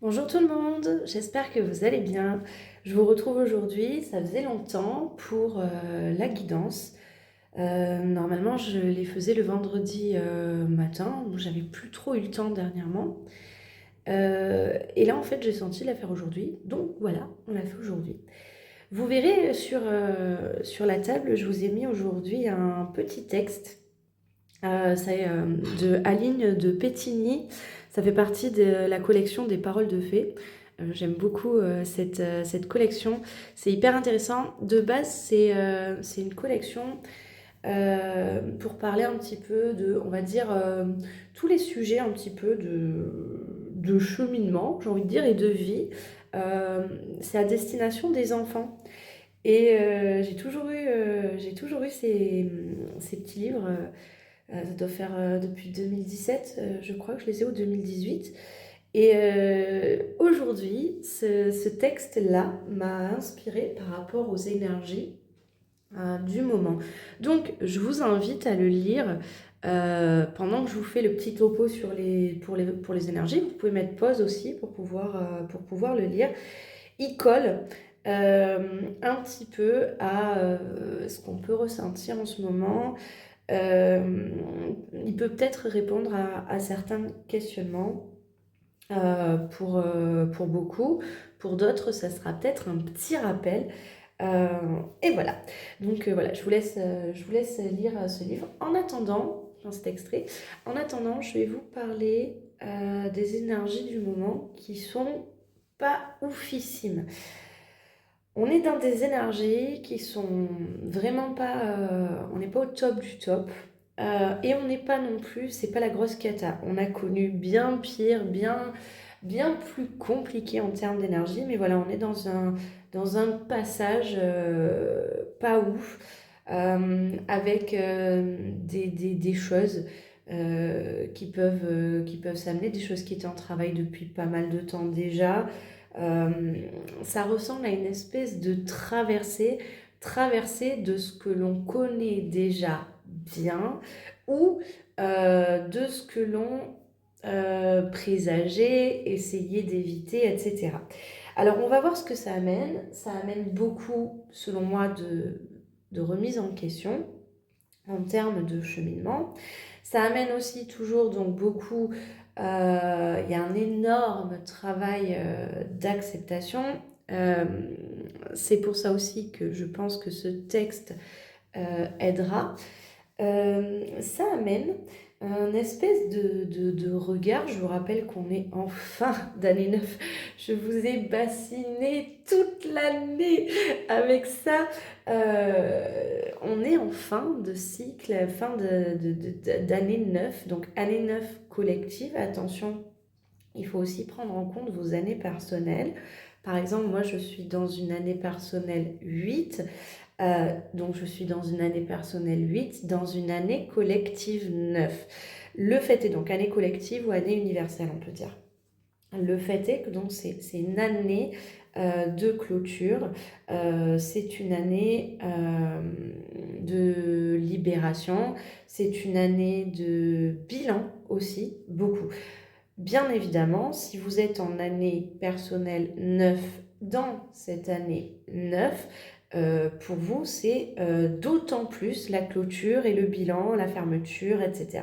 Bonjour tout le monde, j'espère que vous allez bien. Je vous retrouve aujourd'hui, ça faisait longtemps pour la guidance. Normalement, je les faisais le vendredi matin, donc j'avais plus trop eu le temps dernièrement. Et là, en fait, j'ai senti la faire aujourd'hui, donc voilà, on l'a fait aujourd'hui. Vous verrez sur la table, je vous ai mis aujourd'hui un petit texte. C'est de Aline de Pétigny. Ça fait partie de la collection des Paroles de Fées. J'aime beaucoup cette collection. C'est hyper intéressant. De base, c'est une collection pour parler un petit peu de, on va dire, tous les sujets un petit peu de cheminement, j'ai envie de dire, et de vie. Euh, c'est à destination des enfants. Et j'ai toujours eu ces petits livres. Ça doit faire depuis 2017, je crois que je les ai au 2018. Et aujourd'hui, ce texte-là m'a inspiré par rapport aux énergies du moment. Donc, je vous invite à le lire pendant que je vous fais le petit topo pour les énergies. Vous pouvez mettre pause aussi pour pouvoir le lire. Il colle un petit peu à ce qu'on peut ressentir en ce moment. Euh, il peut peut-être répondre à certains questionnements pour beaucoup. Pour d'autres, ça sera peut-être un petit rappel. Et voilà. Donc voilà, je vous laisse lire ce livre. En attendant, enfin cet extrait, en attendant, je vais vous parler des énergies du moment qui sont pas oufissimes. On est dans des énergies qui sont vraiment pas. On n'est pas au top du top. Et on n'est pas non plus, c'est pas la grosse cata. On a connu bien pire, bien plus compliqué en termes d'énergie, mais voilà, on est dans un passage pas ouf, avec des choses qui peuvent s'amener, des choses qui étaient en travail depuis pas mal de temps déjà. Euh, Ça ressemble à une espèce de traversée de ce que l'on connaît déjà bien ou de ce que l'on présageait, essayait d'éviter, etc. Alors on va voir ce que ça amène. Ça amène beaucoup, selon moi, de remise en question en termes de cheminement. Ça amène aussi toujours donc beaucoup, il y a un énorme travail d'acceptation. Euh, c'est pour ça aussi que je pense que ce texte aidera. Ça amène un espèce de regard. Je vous rappelle qu'on est en fin d'année 9. Je vous ai bassiné toute l'année avec ça. On est en fin de cycle, fin d'année 9. Donc année 9 collective. Attention, il faut aussi prendre en compte vos années personnelles. Par exemple, moi, je suis dans une année personnelle 8. Donc, je suis dans une année personnelle 8, dans une année collective 9. Le fait est donc année collective ou année universelle, on peut dire. Le fait est que donc c'est une année de clôture, c'est une année de libération, c'est une année de bilan aussi, beaucoup. Bien évidemment, si vous êtes en année personnelle 9 dans cette année 9, pour vous, c'est d'autant plus la clôture et le bilan, la fermeture, etc.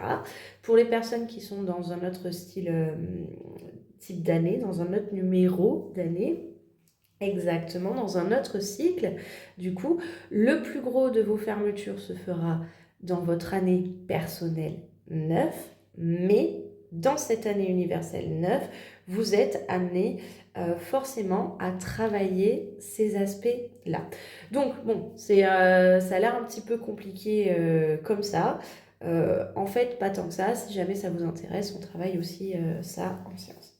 Pour les personnes qui sont dans un autre type d'année, dans un autre numéro d'année, exactement, dans un autre cycle, du coup, le plus gros de vos fermetures se fera dans votre année personnelle 9, mais dans cette année universelle 9, vous êtes amené forcément à travailler ces aspects-là. Donc, bon, ça a l'air un petit peu compliqué comme ça. En fait, pas tant que ça. Si jamais ça vous intéresse, on travaille aussi ça en séance.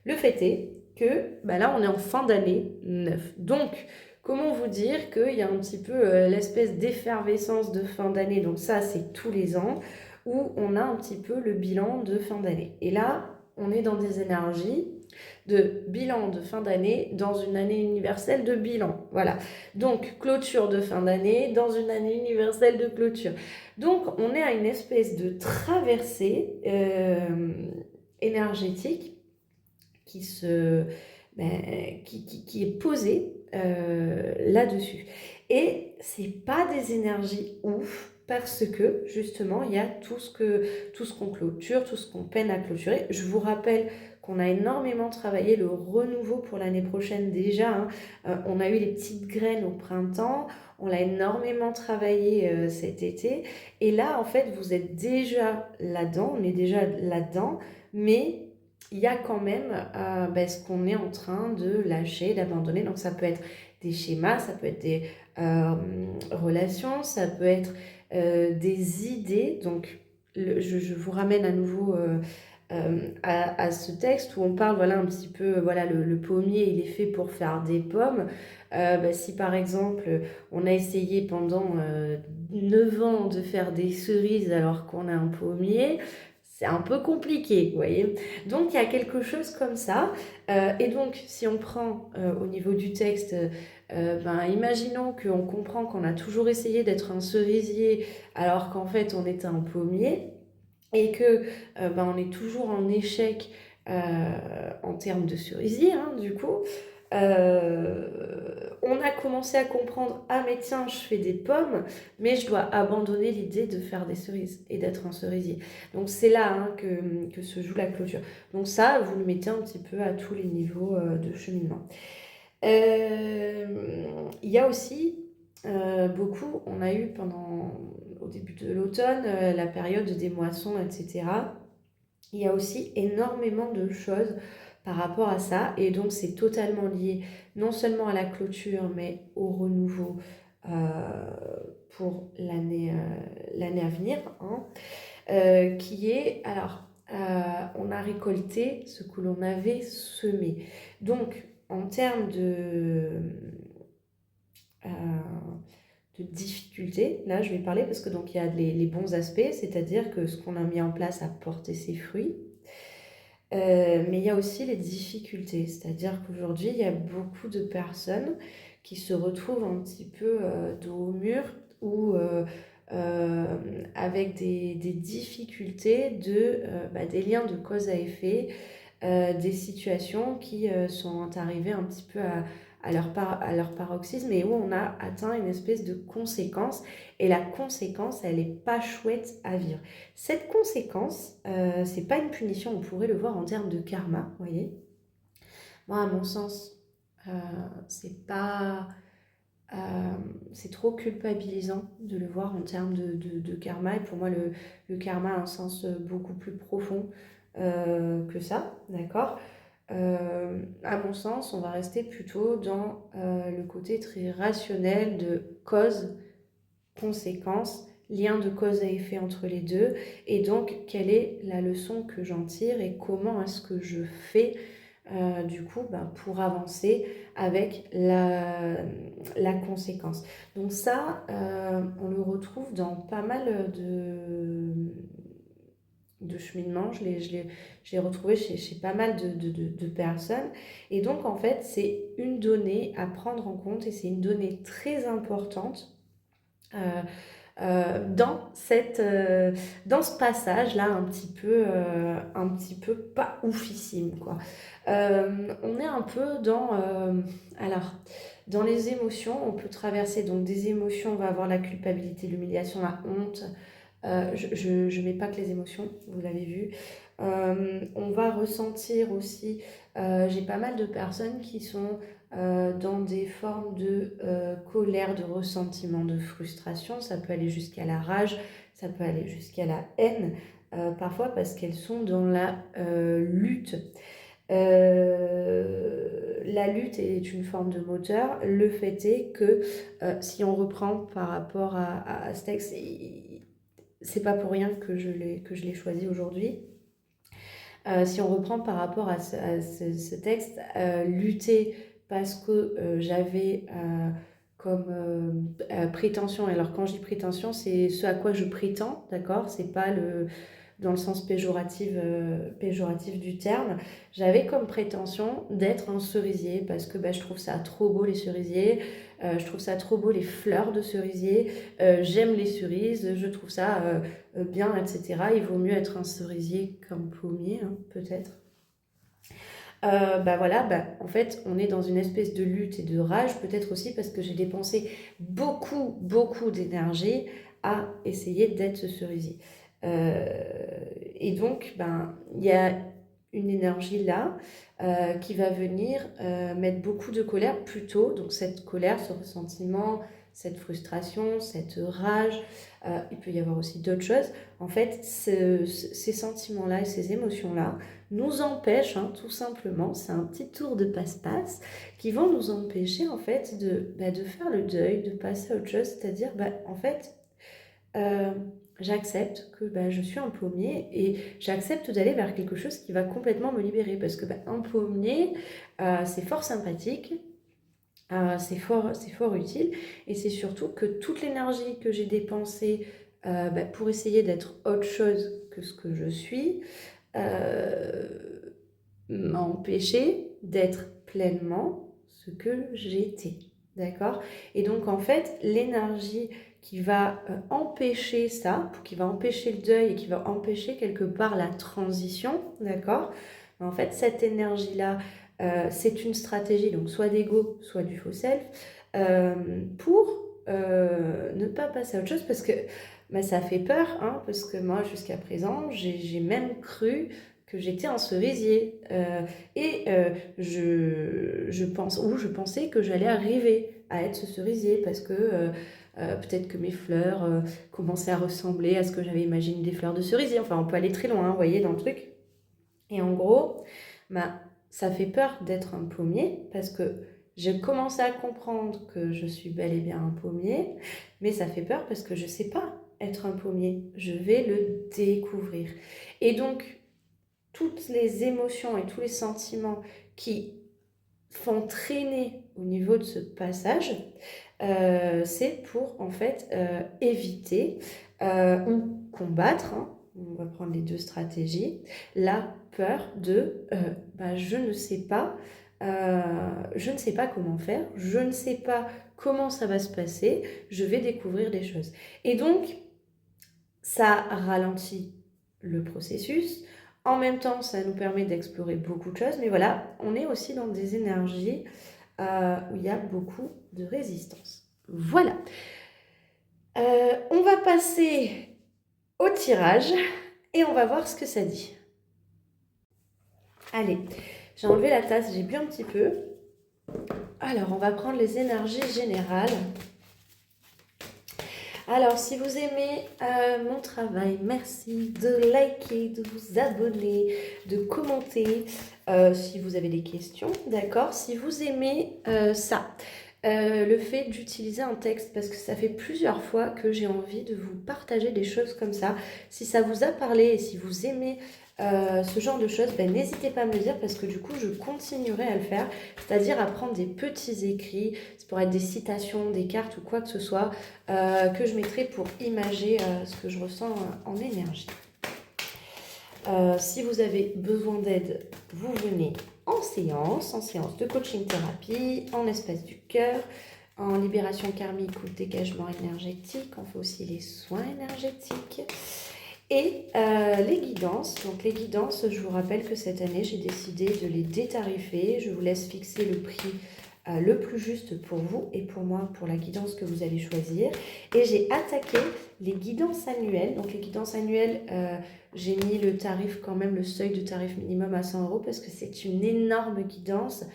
Le fait est que bah là, on est en fin d'année 9. Donc, comment vous dire qu'il y a un petit peu l'espèce d'effervescence de fin d'année. Donc ça, c'est tous les ans où on a un petit peu le bilan de fin d'année. Et là, on est dans des énergies de bilan de fin d'année dans une année universelle de bilan. Voilà. Donc, clôture de fin d'année dans une année universelle de clôture. Donc, on est à une espèce de traversée énergétique qui est posée là-dessus. Et c'est pas des énergies ouf, parce que justement il y a tout ce qu'on clôture, tout ce qu'on peine à clôturer. Je vous rappelle qu'on a énormément travaillé le renouveau pour l'année prochaine déjà, hein. On a eu les petites graines au printemps, on l'a énormément travaillé cet été, et là en fait vous êtes déjà là-dedans, on est déjà là-dedans, mais il y a quand même ce qu'on est en train de lâcher, d'abandonner. Donc ça peut être des schémas, ça peut être des relations, ça peut être des idées. Donc je vous ramène à nouveau à ce texte où on parle, voilà, un petit peu, voilà, le pommier, il est fait pour faire des pommes. Si par exemple, on a essayé pendant 9 ans de faire des cerises alors qu'on a un pommier, c'est un peu compliqué, vous voyez. Donc il y a quelque chose comme ça. Et donc si on prend au niveau du texte, imaginons qu'on comprend qu'on a toujours essayé d'être un cerisier alors qu'en fait on est un pommier, et que on est toujours en échec en termes de cerisier, hein, du coup. On a commencé à comprendre, ah mais tiens, je fais des pommes, mais je dois abandonner l'idée de faire des cerises et d'être un cerisier. Donc c'est là, hein, que se joue la clôture. Donc ça, vous le mettez un petit peu à tous les niveaux de cheminement. Il y a aussi beaucoup, on a eu au début de l'automne, la période des moissons, etc. Il y a aussi énormément de choses par rapport à ça, et donc c'est totalement lié non seulement à la clôture, mais au renouveau pour l'année à venir, hein, qui est, alors, on a récolté ce que l'on avait semé. Donc, en termes euh, de difficultés, là je vais parler parce que donc il y a les bons aspects, c'est-à-dire que ce qu'on a mis en place a porté ses fruits. Mais il y a aussi les difficultés, c'est-à-dire qu'aujourd'hui, il y a beaucoup de personnes qui se retrouvent un petit peu dos au mur, ou avec des difficultés des liens de cause à effet, des situations qui sont arrivées un petit peu à leur paroxysme, et où on a atteint une espèce de conséquence, et la conséquence, elle n'est pas chouette à vivre. Cette conséquence, c'est pas une punition, on pourrait le voir en termes de karma, vous voyez. Moi, à mon sens, euh, c'est pas... euh, c'est trop culpabilisant de le voir en termes de karma, et pour moi, le karma a un sens beaucoup plus profond que ça, d'accord. À mon sens, on va rester plutôt dans le côté très rationnel de cause, conséquence, lien de cause à effet entre les deux, et donc quelle est la leçon que j'en tire et comment est-ce que je fais du coup pour avancer avec la conséquence. Donc ça, on le retrouve dans pas mal de cheminement, je l'ai retrouvé chez pas mal de personnes. Et donc, en fait, c'est une donnée à prendre en compte, et c'est une donnée très importante dans ce passage-là, un petit peu pas oufissime, quoi. On est un peu alors, dans les émotions, on peut traverser donc des émotions, on va avoir la culpabilité, l'humiliation, la honte. Je mets pas que les émotions, vous l'avez vu. On va ressentir aussi, j'ai pas mal de personnes qui sont dans des formes de colère, de ressentiment, de frustration. Ça peut aller jusqu'à la rage, ça peut aller jusqu'à la haine, parfois parce qu'elles sont dans la lutte. La lutte est une forme de moteur. Le fait est que si on reprend par rapport à ce texte, c'est pas pour rien que je l'ai choisi aujourd'hui. Si on reprend par rapport à ce texte, lutter parce que j'avais comme prétention, alors quand je dis prétention, c'est ce à quoi je prétends, d'accord? C'est pas dans le sens péjoratif du terme. J'avais comme prétention d'être un cerisier parce que je trouve ça trop beau, les cerisiers, je trouve ça trop beau, les fleurs de cerisier, j'aime les cerises, je trouve ça bien, etc. Il vaut mieux être un cerisier qu'un pommier, hein, peut-être. voilà, en fait, on est dans une espèce de lutte et de rage, peut-être aussi parce que j'ai dépensé beaucoup, beaucoup d'énergie à essayer d'être ce cerisier. Euh, et donc, il y a une énergie là qui va venir mettre beaucoup de colère plus tôt. Donc, cette colère, ce ressentiment, cette frustration, cette rage, il peut y avoir aussi d'autres choses. En fait, ces sentiments-là et ces émotions-là nous empêchent, tout simplement, c'est un petit tour de passe-passe, qui vont nous empêcher, en fait, de faire le deuil, de passer à autre chose, c'est-à-dire, en fait, euh, j'accepte que je suis un pommier et j'accepte d'aller vers quelque chose qui va complètement me libérer, parce que un pommier, c'est fort sympathique, c'est fort utile, et c'est surtout que toute l'énergie que j'ai dépensée pour essayer d'être autre chose que ce que je suis, m'a empêché d'être pleinement ce que j'étais. D'accord? Et donc, en fait, l'énergie qui va empêcher ça, qui va empêcher le deuil et qui va empêcher quelque part la transition, d'accord? En fait, cette énergie-là, c'est une stratégie, donc soit d'ego, soit du faux self, pour ne pas passer à autre chose, parce que ça fait peur, parce que moi, jusqu'à présent, j'ai même cru que j'étais un cerisier. Je pensais que j'allais arriver à être ce cerisier, parce que peut-être que mes fleurs commençaient à ressembler à ce que j'avais imaginé des fleurs de cerisier. Enfin, on peut aller très loin, vous voyez, dans le truc. Et en gros, ça fait peur d'être un pommier, parce que j'ai commencé à comprendre que je suis bel et bien un pommier, mais ça fait peur parce que je ne sais pas être un pommier. Je vais le découvrir. Et donc, toutes les émotions et tous les sentiments qui font traîner au niveau de ce passage, c'est pour en fait éviter ou combattre, on va prendre les deux stratégies, la peur de je ne sais pas, comment faire, je ne sais pas comment ça va se passer, je vais découvrir des choses. Et donc, ça ralentit le processus. En même temps, ça nous permet d'explorer beaucoup de choses, mais voilà, on est aussi dans des énergies où il y a beaucoup de résistance. Voilà. On va passer au tirage et on va voir ce que ça dit. Allez, j'ai enlevé la tasse, j'ai bu un petit peu. Alors, on va prendre les énergies générales. Alors, si vous aimez mon travail, merci de liker, de vous abonner, de commenter si vous avez des questions, d'accord? Si vous aimez ça, le fait d'utiliser un texte, parce que ça fait plusieurs fois que j'ai envie de vous partager des choses comme ça. Si ça vous a parlé et si vous aimez ce genre de choses, n'hésitez pas à me le dire, parce que du coup je continuerai à le faire, c'est-à-dire à prendre des petits écrits, ça pourrait être des citations, des cartes ou quoi que ce soit, que je mettrai pour imager ce que je ressens en énergie. Si vous avez besoin d'aide, vous venez en séance de coaching thérapie, en espace du cœur, en libération karmique ou dégagement énergétique. On fait aussi les soins énergétiques. Et les guidances. Donc les guidances, je vous rappelle que cette année, j'ai décidé de les détarifer. Je vous laisse fixer le prix le plus juste pour vous et pour moi, pour la guidance que vous allez choisir. Et j'ai attaqué les guidances annuelles. Donc les guidances annuelles, j'ai mis le tarif quand même, le seuil de tarif minimum à 100 € parce que c'est une énorme guidance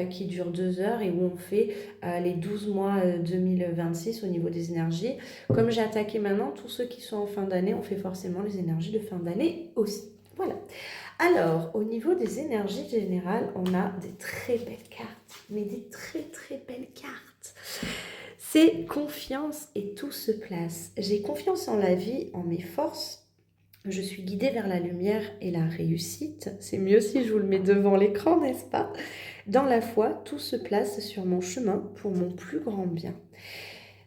qui dure 2 heures et où on fait les 12 mois 2026 au niveau des énergies. Comme j'ai attaqué maintenant, tous ceux qui sont en fin d'année, on fait forcément les énergies de fin d'année aussi. Voilà. Alors, au niveau des énergies générales, on a des très belles cartes, mais des très très belles cartes. C'est confiance et tout se place. J'ai confiance en la vie, en mes forces. Je suis guidée vers la lumière et la réussite. C'est mieux si je vous le mets devant l'écran, n'est-ce pas? Dans la foi, tout se place sur mon chemin pour mon plus grand bien.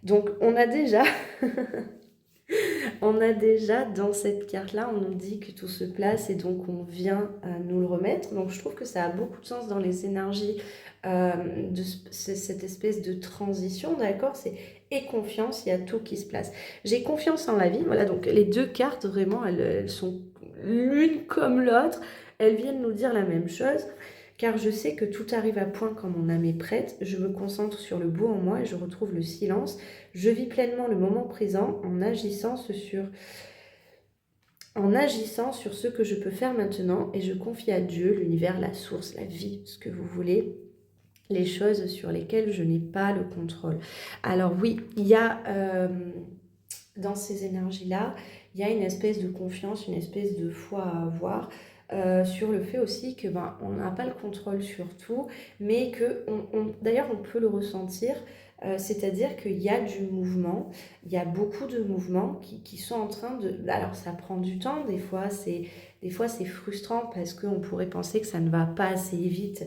Donc, on a déjà... On a déjà dans cette carte-là, on nous dit que tout se place et donc on vient nous le remettre. Donc je trouve que ça a beaucoup de sens dans les énergies de cette espèce de transition, d'accord? C'est et confiance, il y a tout qui se place. J'ai confiance en la vie, voilà, donc les deux cartes vraiment, elles sont l'une comme l'autre, elles viennent nous dire la même chose. car je sais que tout arrive à point quand mon âme est prête. Je me concentre sur le beau en moi et je retrouve le silence. Je vis pleinement le moment présent en agissant sur ce que je peux faire maintenant et je confie à Dieu, l'univers, la source, la vie, ce que vous voulez, les choses sur lesquelles je n'ai pas le contrôle. Alors oui, il y a dans ces énergies-là, il y a une espèce de confiance, une espèce de foi à avoir sur le fait aussi que on n'a pas le contrôle sur tout, mais que d'ailleurs on peut le ressentir, c'est-à-dire qu'il y a du mouvement, il y a beaucoup de mouvements qui sont en train de... Alors ça prend du temps, des fois c'est frustrant parce qu'on pourrait penser que ça ne va pas assez vite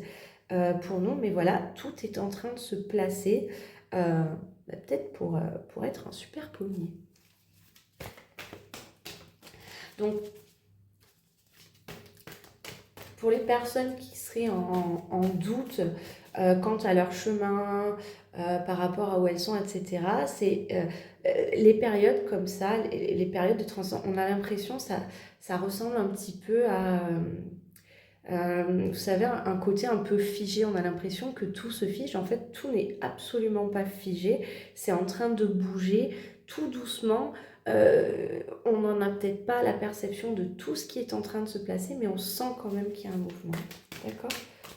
pour nous, mais voilà, tout est en train de se placer, peut-être pour être un super pommier. Donc, pour les personnes qui seraient en doute quant à leur chemin, par rapport à où elles sont, etc., c'est les périodes comme ça, les périodes de transition, on a l'impression, ça ressemble un petit peu à... vous savez, un côté un peu figé, on a l'impression que tout se fige. En fait, tout n'est absolument pas figé, c'est en train de bouger tout doucement. On n'en a peut-être pas la perception de tout ce qui est en train de se placer, mais on sent quand même qu'il y a un mouvement. D'accord?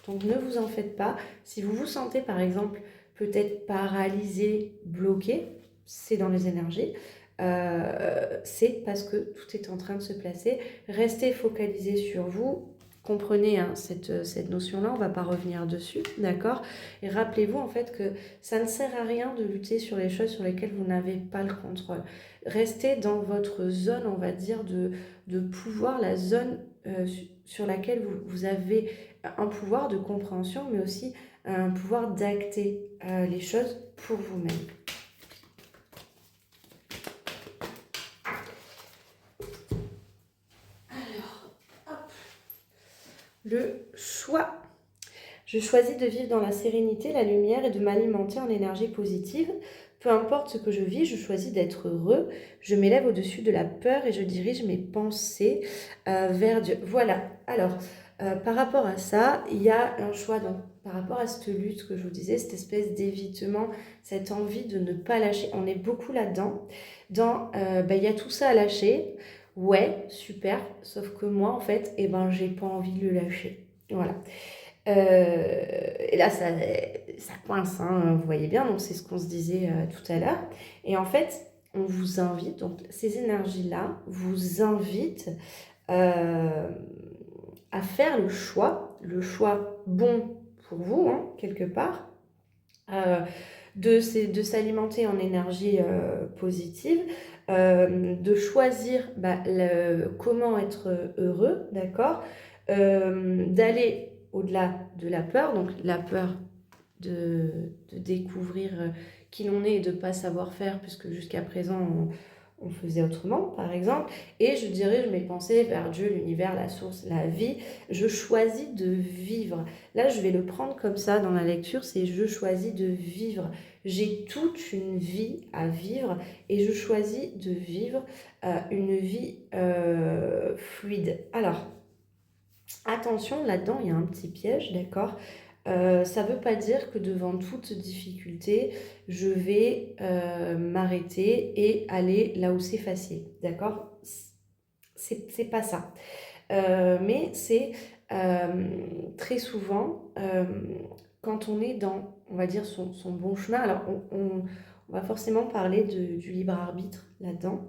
Donc ne vous en faites pas. Si vous vous sentez par exemple peut-être paralysé, bloqué, c'est dans les énergies. C'est parce que tout est en train de se placer. Restez focalisé sur vous. Comprenez cette notion-là, on ne va pas revenir dessus, d'accord? Et rappelez-vous en fait que ça ne sert à rien de lutter sur les choses sur lesquelles vous n'avez pas le contrôle. Restez dans votre zone, on va dire, de pouvoir, la zone sur laquelle vous avez un pouvoir de compréhension, mais aussi un pouvoir d'acter les choses pour vous-même. Le choix. Je choisis de vivre dans la sérénité, la lumière et de m'alimenter en énergie positive. Peu importe ce que je vis, je choisis d'être heureux. Je m'élève au-dessus de la peur et je dirige mes pensées vers Dieu. Voilà. Alors, par rapport à ça, il y a un choix. Donc, par rapport à cette lutte que je vous disais, cette espèce d'évitement, cette envie de ne pas lâcher, on est beaucoup là-dedans. Il y a tout ça à lâcher. Ouais, super. Sauf que moi, en fait, j'ai pas envie de le lâcher. Voilà. Et là, ça coince, hein, vous voyez bien, donc c'est ce qu'on se disait tout à l'heure. Et en fait, on vous invite, donc ces énergies-là vous invitent à faire le choix bon pour vous, hein, quelque part, de s'alimenter en énergie positive, de choisir comment être heureux, d'accord, d'aller au-delà de la peur, donc la peur de découvrir qui l'on est et de ne pas savoir faire, puisque jusqu'à présent on faisait autrement, par exemple, et je dirige mes pensées vers Dieu, l'univers, la source, la vie. Je choisis de vivre. Là, je vais le prendre comme ça dans la lecture, c'est je choisis de vivre. J'ai toute une vie à vivre et je choisis de vivre une vie fluide. Alors, attention, là-dedans, il y a un petit piège, d'accord? Ça ne veut pas dire que devant toute difficulté, je vais m'arrêter et aller là où c'est facile, d'accord? C'est pas ça. Mais c'est très souvent, quand on est dans, on va dire, son bon chemin, alors on va forcément parler du libre arbitre là-dedans.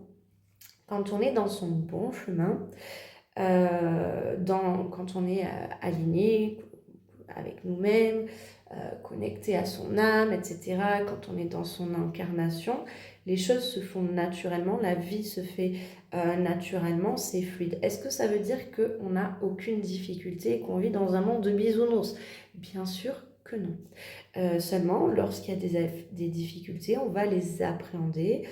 Quand on est dans son bon chemin, quand on est aligné avec nous-mêmes, connecté à son âme, etc., quand on est dans son incarnation, les choses se font naturellement, la vie se fait naturellement, c'est fluide. Est-ce que ça veut dire qu'on n'a aucune difficulté, qu'on vit dans un monde de bisounours? Bien sûr que non. Seulement, lorsqu'il y a des difficultés, on va les appréhender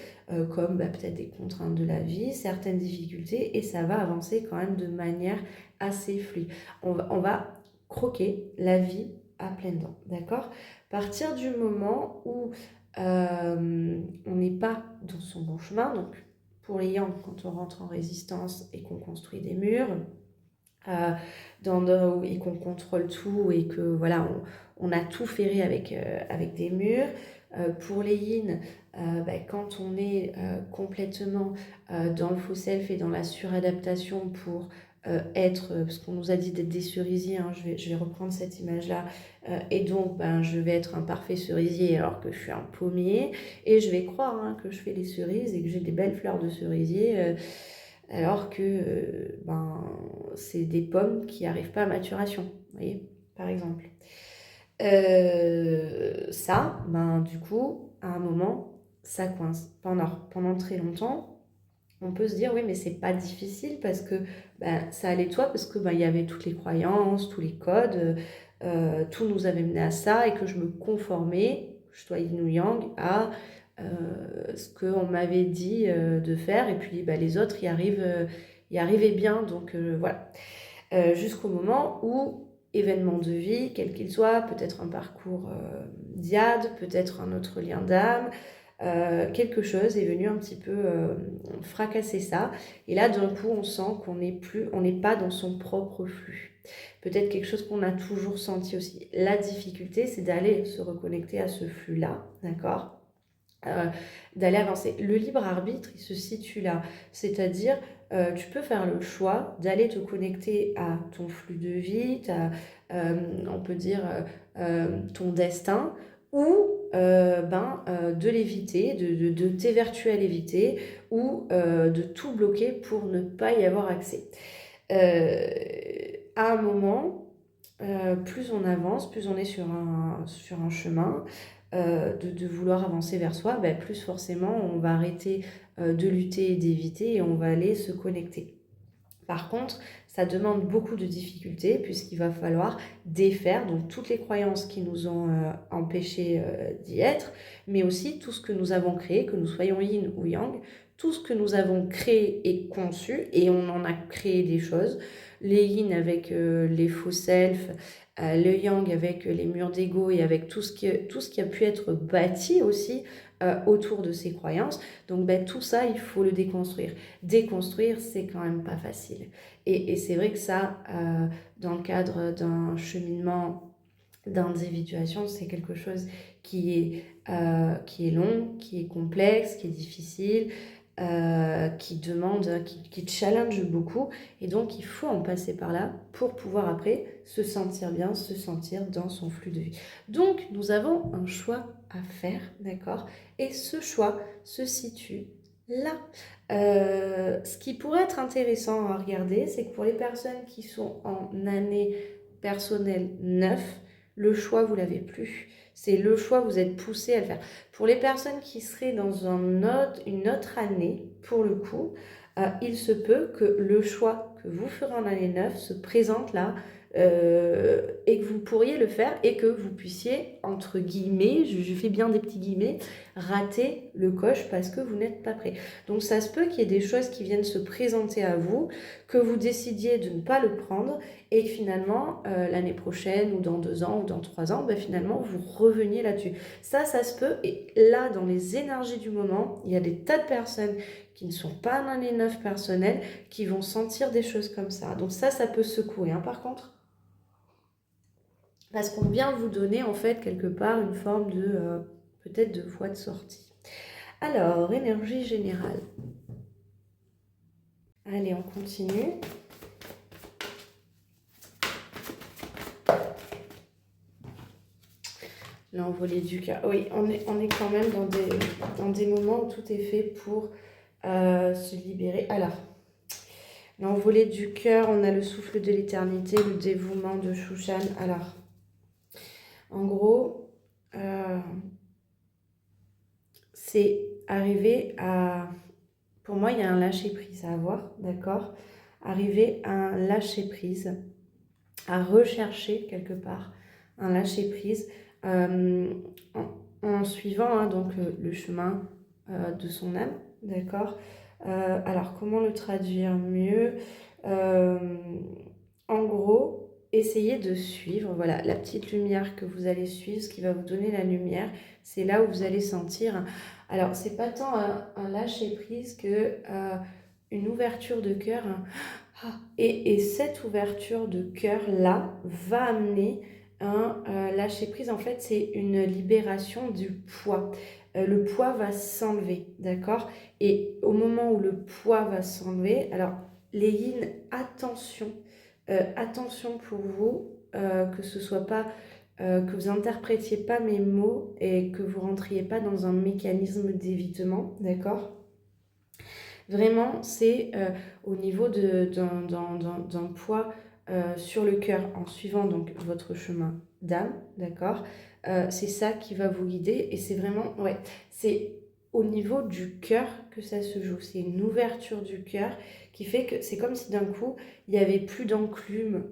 comme peut-être des contraintes de la vie, certaines difficultés, et ça va avancer quand même de manière assez fluide. On va croquer la vie à pleines dents, d'accord? À partir du moment où on n'est pas dans son bon chemin, donc pour les yang, quand on rentre en résistance et qu'on construit des murs, euh, et qu'on contrôle tout et que voilà, on a tout ferré avec des murs. Pour les yin, quand on est complètement dans le faux self et dans la suradaptation pour parce qu'on nous a dit d'être des cerisiers, hein, je vais reprendre cette image-là, et donc je vais être un parfait cerisier alors que je suis un pommier, et je vais croire que je fais des cerises et que j'ai des belles fleurs de cerisier, alors que c'est des pommes qui n'arrivent pas à maturation, vous voyez, par exemple. Ça, du coup, à un moment, ça coince. Pendant très longtemps, on peut se dire, oui, mais c'est pas difficile parce que ça allait de toi, parce que il y avait toutes les croyances, tous les codes, tout nous avait mené à ça, et que je me conformais, je sois yin ou yang, à ce qu'on m'avait dit de faire, et puis les autres y arrivaient bien, donc voilà. Jusqu'au moment où, événement de vie, quel qu'il soit, peut-être un parcours d'IAD, peut-être un autre lien d'âme, quelque chose est venu un petit peu fracasser ça. Et là, d'un coup, on sent on n'est pas dans son propre flux. Peut-être quelque chose qu'on a toujours senti aussi. La difficulté, c'est d'aller se reconnecter à ce flux-là, d'accord, d'aller avancer. Le libre arbitre, il se situe là. C'est-à-dire, tu peux faire le choix d'aller te connecter à ton flux de vie, on peut dire ton destin, ou de l'éviter, de t'évertuer à l'éviter, ou de tout bloquer pour ne pas y avoir accès. À un moment, plus on avance, plus on est sur un chemin, de vouloir avancer vers soi, plus forcément on va arrêter de lutter et d'éviter, et on va aller se connecter. Par contre, ça demande beaucoup de difficultés, puisqu'il va falloir défaire donc toutes les croyances qui nous ont empêchés d'y être, mais aussi tout ce que nous avons créé, que nous soyons yin ou yang, tout ce que nous avons créé et conçu, et on en a créé des choses. Les yin avec les faux self, le yang avec les murs d'ego, et avec tout ce qui a pu être bâti aussi autour de ces croyances. Donc tout ça, il faut le déconstruire. Déconstruire, c'est quand même pas facile. Et c'est vrai que ça, dans le cadre d'un cheminement d'individuation, c'est quelque chose qui est long, qui est complexe, qui est difficile, qui demande, qui challenge beaucoup. Et donc, il faut en passer par là pour pouvoir après se sentir bien, se sentir dans son flux de vie. Donc, nous avons un choix à faire, d'accord? Et ce choix se situe là. Ce qui pourrait être intéressant à regarder, c'est que pour les personnes qui sont en année personnelle 9, le choix, vous l'avez plus. C'est le choix, vous êtes poussé à le faire. Pour les personnes qui seraient dans une autre année, pour le coup, il se peut que le choix que vous ferez en année 9 se présente là, et que vous pourriez le faire, et que vous puissiez, entre guillemets, je fais bien des petits guillemets, rater le coche parce que vous n'êtes pas prêt. Donc ça se peut qu'il y ait des choses qui viennent se présenter à vous, que vous décidiez de ne pas le prendre, et que finalement, l'année prochaine, ou dans 2 ans, ou dans 3 ans, finalement, vous reveniez là-dessus. Ça se peut, et là, dans les énergies du moment, il y a des tas de personnes qui ne sont pas en année 9 personnelle, qui vont sentir des choses comme ça. Donc ça peut secouer, par contre. Parce qu'on vient vous donner, en fait, quelque part, une forme de, peut-être de voie de sortie. Alors, énergie générale. Allez, on continue. L'envolée du cœur. Oui, on est quand même dans des moments où tout est fait pour se libérer. Alors, l'envolée du cœur, on a le souffle de l'éternité, le dévouement de Shushan. Alors, en gros, c'est arriver à... Pour moi, il y a un lâcher-prise à avoir, d'accord? Arriver à un lâcher-prise, à rechercher quelque part un lâcher-prise, en suivant donc le chemin de son âme, d'accord? Alors, comment le traduire mieux? En gros, essayez de suivre, voilà, la petite lumière que vous allez suivre, ce qui va vous donner la lumière, c'est là où vous allez sentir. Alors, c'est pas tant un lâcher-prise que une ouverture de cœur. Et cette ouverture de cœur-là va amener un lâcher prise. En fait, c'est une libération du poids. Le poids va s'enlever, d'accord? Et au moment où le poids va s'enlever, alors les yin, attention, attention pour vous, que ce soit pas, que vous interprétiez pas mes mots et que vous rentriez pas dans un mécanisme d'évitement, d'accord? Vraiment, c'est au niveau d'un poids sur le cœur en suivant donc votre chemin d'âme, d'accord? C'est ça qui va vous guider et c'est vraiment, ouais, c'est au niveau du cœur que ça se joue. C'est une ouverture du cœur qui fait que c'est comme si d'un coup, il n'y avait plus d'enclume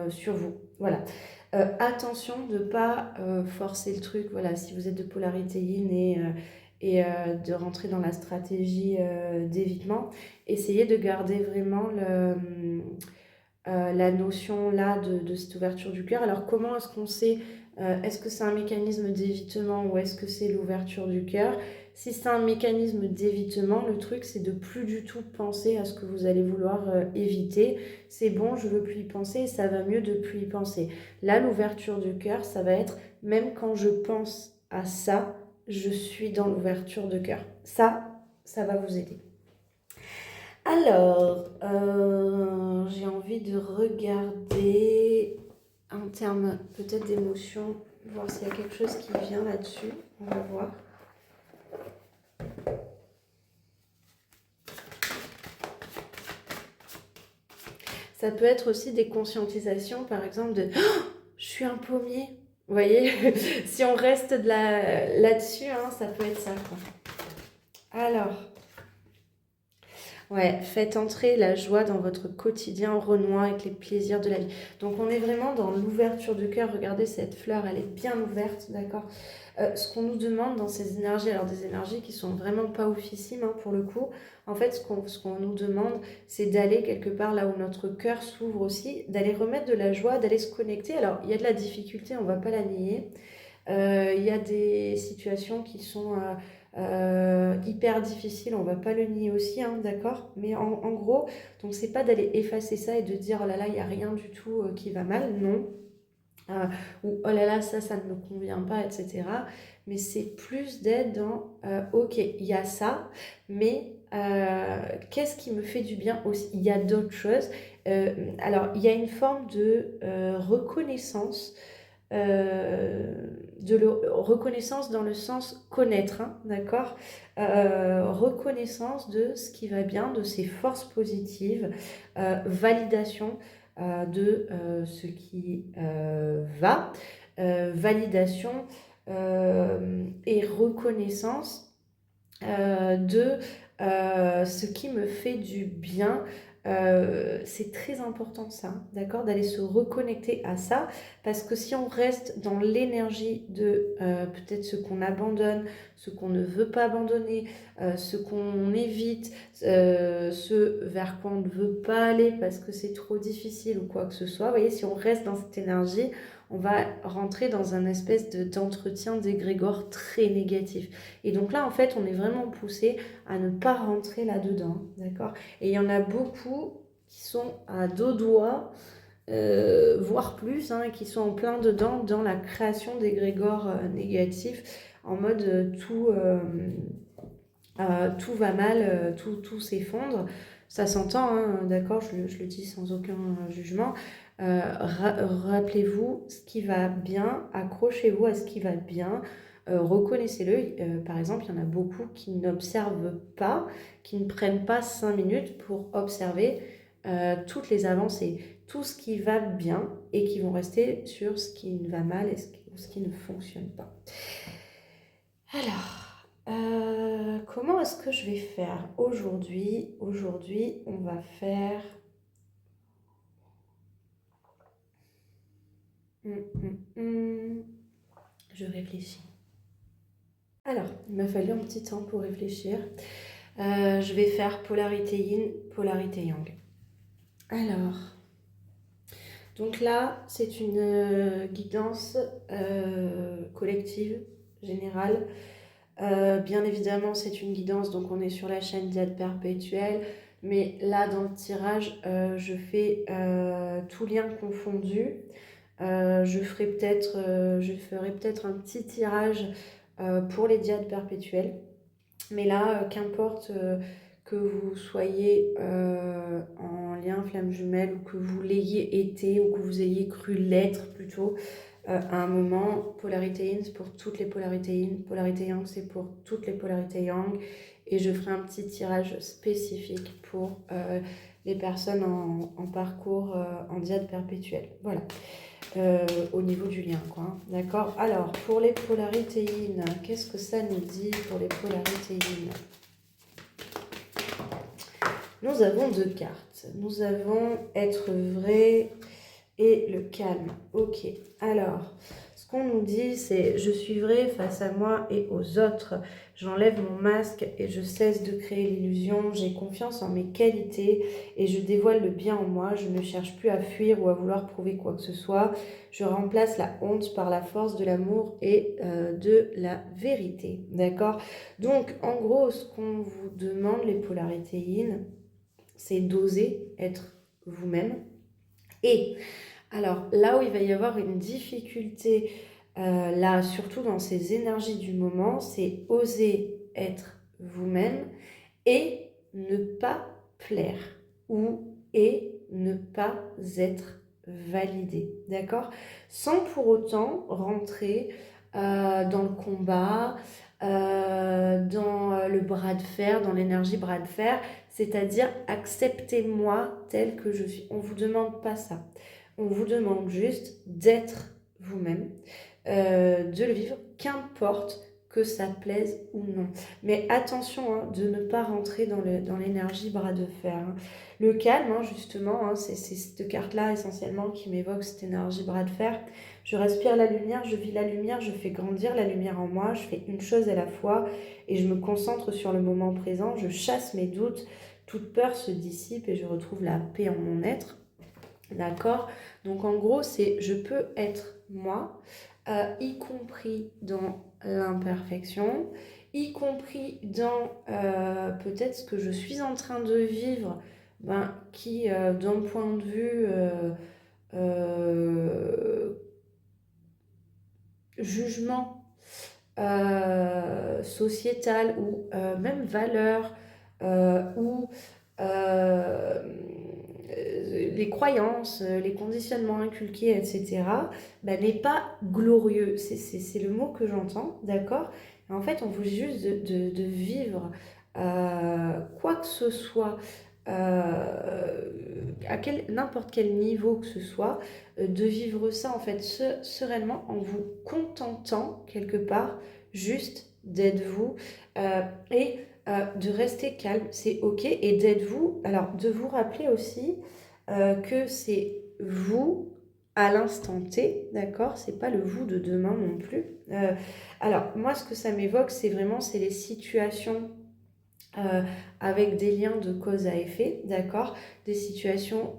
sur vous. Voilà. Attention de ne pas forcer le truc. Voilà, si vous êtes de polarité yin et de rentrer dans la stratégie d'évitement, essayez de garder vraiment la notion là de cette ouverture du cœur. Alors comment est-ce qu'on sait, est-ce que c'est un mécanisme d'évitement ou est-ce que c'est l'ouverture du cœur? Si c'est un mécanisme d'évitement, le truc c'est de plus du tout penser à ce que vous allez vouloir éviter. C'est bon, je veux plus y penser et ça va mieux de plus y penser. Là, l'ouverture du cœur, ça va être même quand je pense à ça, je suis dans l'ouverture de cœur. Ça va vous aider. Alors, j'ai envie de regarder en termes peut-être d'émotion, voir s'il y a quelque chose qui vient là-dessus. On va voir. Ça peut être aussi des conscientisations, par exemple, de oh, je suis un pommier. Vous voyez, si on reste là-dessus, hein, ça peut être ça, quoi. Alors, ouais, faites entrer la joie dans votre quotidien en renouant avec les plaisirs de la vie. Donc on est vraiment dans l'ouverture du cœur. Regardez cette fleur, elle est bien ouverte, d'accord? Ce qu'on nous demande dans ces énergies, alors des énergies qui sont vraiment pas oufissimes hein, pour le coup, en fait ce qu'on nous demande, c'est d'aller quelque part là où notre cœur s'ouvre aussi, d'aller remettre de la joie, d'aller se connecter. Alors il y a de la difficulté, on va pas la nier. Il y a des situations qui sont hyper difficiles, on va pas le nier aussi, hein, d'accord? Mais en gros, donc c'est pas d'aller effacer ça et de dire oh là là, il n'y a rien du tout qui va mal, non. Ou oh là là, ça ne me convient pas, etc. Mais c'est plus d'être dans ok, il y a ça, mais qu'est-ce qui me fait du bien aussi? Il y a d'autres choses. Alors, il y a une forme de reconnaissance reconnaissance dans le sens connaître, hein, d'accord? Reconnaissance de ce qui va bien, de ses forces positives, validation de ce qui va, validation et reconnaissance de ce qui me fait du bien. C'est très important ça, d'accord, d'aller se reconnecter à ça, parce que si on reste dans l'énergie de peut-être ce qu'on abandonne, ce qu'on ne veut pas abandonner, ce qu'on évite, ce vers quoi on ne veut pas aller parce que c'est trop difficile ou quoi que ce soit, vous voyez, si on reste dans cette énergie, on va rentrer dans un espèce d'entretien d'égrégore très négatif. Et donc là, en fait, on est vraiment poussé à ne pas rentrer là-dedans, d'accord? Et il y en a beaucoup qui sont à deux doigts, voire plus, hein, qui sont en plein dedans dans la création d'égrégores négatifs, en mode tout va mal, tout s'effondre. Ça s'entend, hein, d'accord, je le dis sans aucun jugement. Rappelez-vous ce qui va bien, accrochez-vous à ce qui va bien, reconnaissez-le. Par exemple, il y en a beaucoup qui n'observent pas, qui ne prennent pas 5 minutes pour observer toutes les avancées, tout ce qui va bien et qui vont rester sur ce qui va mal et ce qui ne fonctionne pas. Alors, comment est-ce que je vais faire aujourd'hui? Aujourd'hui, on va faire... Je réfléchis. Alors, il m'a fallu un petit temps pour réfléchir. Je vais faire polarité yin, polarité yang. Alors, donc là, c'est une guidance collective, générale. Bien évidemment, c'est une guidance, donc on est sur la chaîne Diade perpétuelle, Mais là, dans le tirage, je fais tout lien confondu. Je ferai peut-être un petit tirage pour les diades perpétuelles. Mais là, qu'importe que vous soyez en lien flamme jumelle ou que vous l'ayez été ou que vous ayez cru l'être plutôt, à un moment, polarité yin, c'est pour toutes les polarités yin, polarité yang, c'est pour toutes les polarités yang. Et je ferai un petit tirage spécifique pour les personnes en parcours en diade perpétuelle. Voilà. Au niveau du lien, quoi. Hein. D'accord. Alors, pour les polarités yin, qu'est-ce que ça nous dit pour les polarités yin? Nous avons deux cartes. Nous avons être vrai et le calme. Ok. Alors, ce qu'on nous dit, c'est je suis vrai face à moi et aux autres. J'enlève mon masque et je cesse de créer l'illusion. J'ai confiance en mes qualités et je dévoile le bien en moi. Je ne cherche plus à fuir ou à vouloir prouver quoi que ce soit. Je remplace la honte par la force de l'amour et de la vérité. D'accord? Donc, en gros, ce qu'on vous demande, les polarités yin, c'est d'oser être vous-même. Et alors, là où il va y avoir une difficulté, là, surtout dans ces énergies du moment, c'est oser être vous-même et ne pas plaire et ne pas être validé, d'accord? Sans pour autant rentrer dans le combat, dans le bras de fer, dans l'énergie bras de fer, c'est-à-dire acceptez-moi tel que je suis. On ne vous demande pas ça. On vous demande juste d'être vous-même, de le vivre, qu'importe que ça plaise ou non. Mais attention hein, de ne pas rentrer dans l'énergie bras de fer. Hein. Le calme, hein, justement, hein, c'est cette carte-là essentiellement qui m'évoque cette énergie bras de fer. Je respire la lumière, je vis la lumière, je fais grandir la lumière en moi, je fais une chose à la fois et je me concentre sur le moment présent, je chasse mes doutes, toute peur se dissipe et je retrouve la paix en mon être. D'accord? Donc en gros, c'est je peux être moi, y compris dans l'imperfection, y compris dans peut-être ce que je suis en train de vivre, qui d'un point de vue jugement sociétal ou même valeur ou les croyances, les conditionnements inculqués, etc., n'est pas glorieux. C'est le mot que j'entends, d'accord? En fait, on veut juste de vivre quoi que ce soit, n'importe quel niveau que ce soit, de vivre ça en fait sereinement en vous contentant quelque part juste d'être vous et de rester calme, c'est ok, et d'être vous, alors de vous rappeler aussi que c'est vous à l'instant T, d'accord? C'est pas le vous de demain non plus. Alors moi ce que ça m'évoque c'est les situations avec des liens de cause à effet, d'accord? Des situations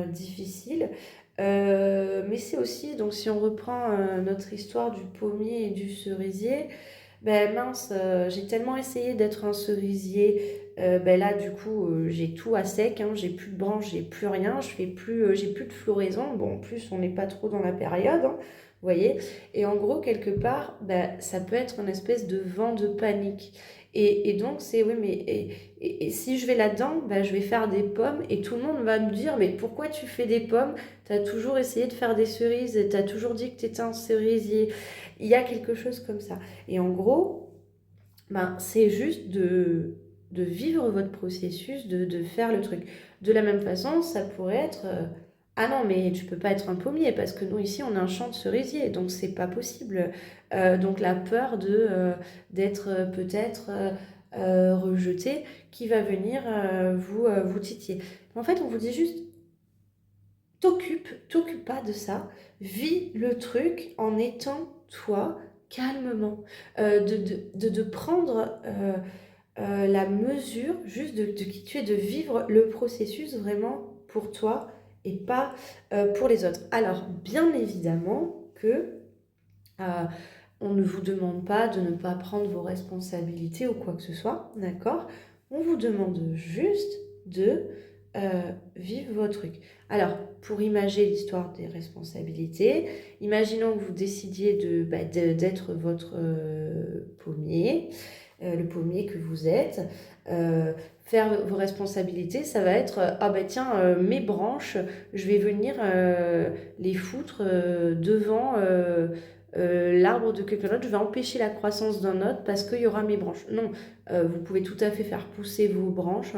difficiles. Mais c'est aussi, donc si on reprend notre histoire du pommier et du cerisier, mince, j'ai tellement essayé d'être un cerisier, là du coup j'ai tout à sec, hein, j'ai plus de branches, j'ai plus rien, j'ai plus de floraison, bon en plus on n'est pas trop dans la période, hein, vous voyez, et en gros quelque part ça peut être une espèce de vent de panique. Et donc c'est oui mais et si je vais là-dedans, je vais faire des pommes et tout le monde va me dire mais pourquoi tu fais des pommes? T'as toujours essayé de faire des cerises et t'as toujours dit que t'étais un cerisier. Il y a quelque chose comme ça. Et en gros, c'est juste de vivre votre processus, de faire le truc. De la même façon, ça pourrait être ah non, mais tu peux pas être un pommier parce que nous ici on a un champ de cerisier, donc c'est pas possible. Donc la peur d'être peut-être rejeté qui va venir vous titiller. En fait, on vous dit juste t'occupe pas de ça, vis le truc en étant toi calmement, de prendre la mesure juste de qui tu es, de vivre le processus vraiment pour toi et pas pour les autres. Alors, bien évidemment que euh, on ne vous demande pas de ne pas prendre vos responsabilités ou quoi que ce soit, d'accord? On vous demande juste de vivre vos trucs. Alors, pour imager l'histoire des responsabilités, imaginons que vous décidiez d'être votre pommier, le pommier que vous êtes. Faire vos responsabilités, ça va être ah bah tiens, mes branches, je vais venir les foutre devant l'arbre de quelqu'un d'autre, je vais empêcher la croissance d'un autre parce qu'il y aura mes branches. Non, vous pouvez tout à fait faire pousser vos branches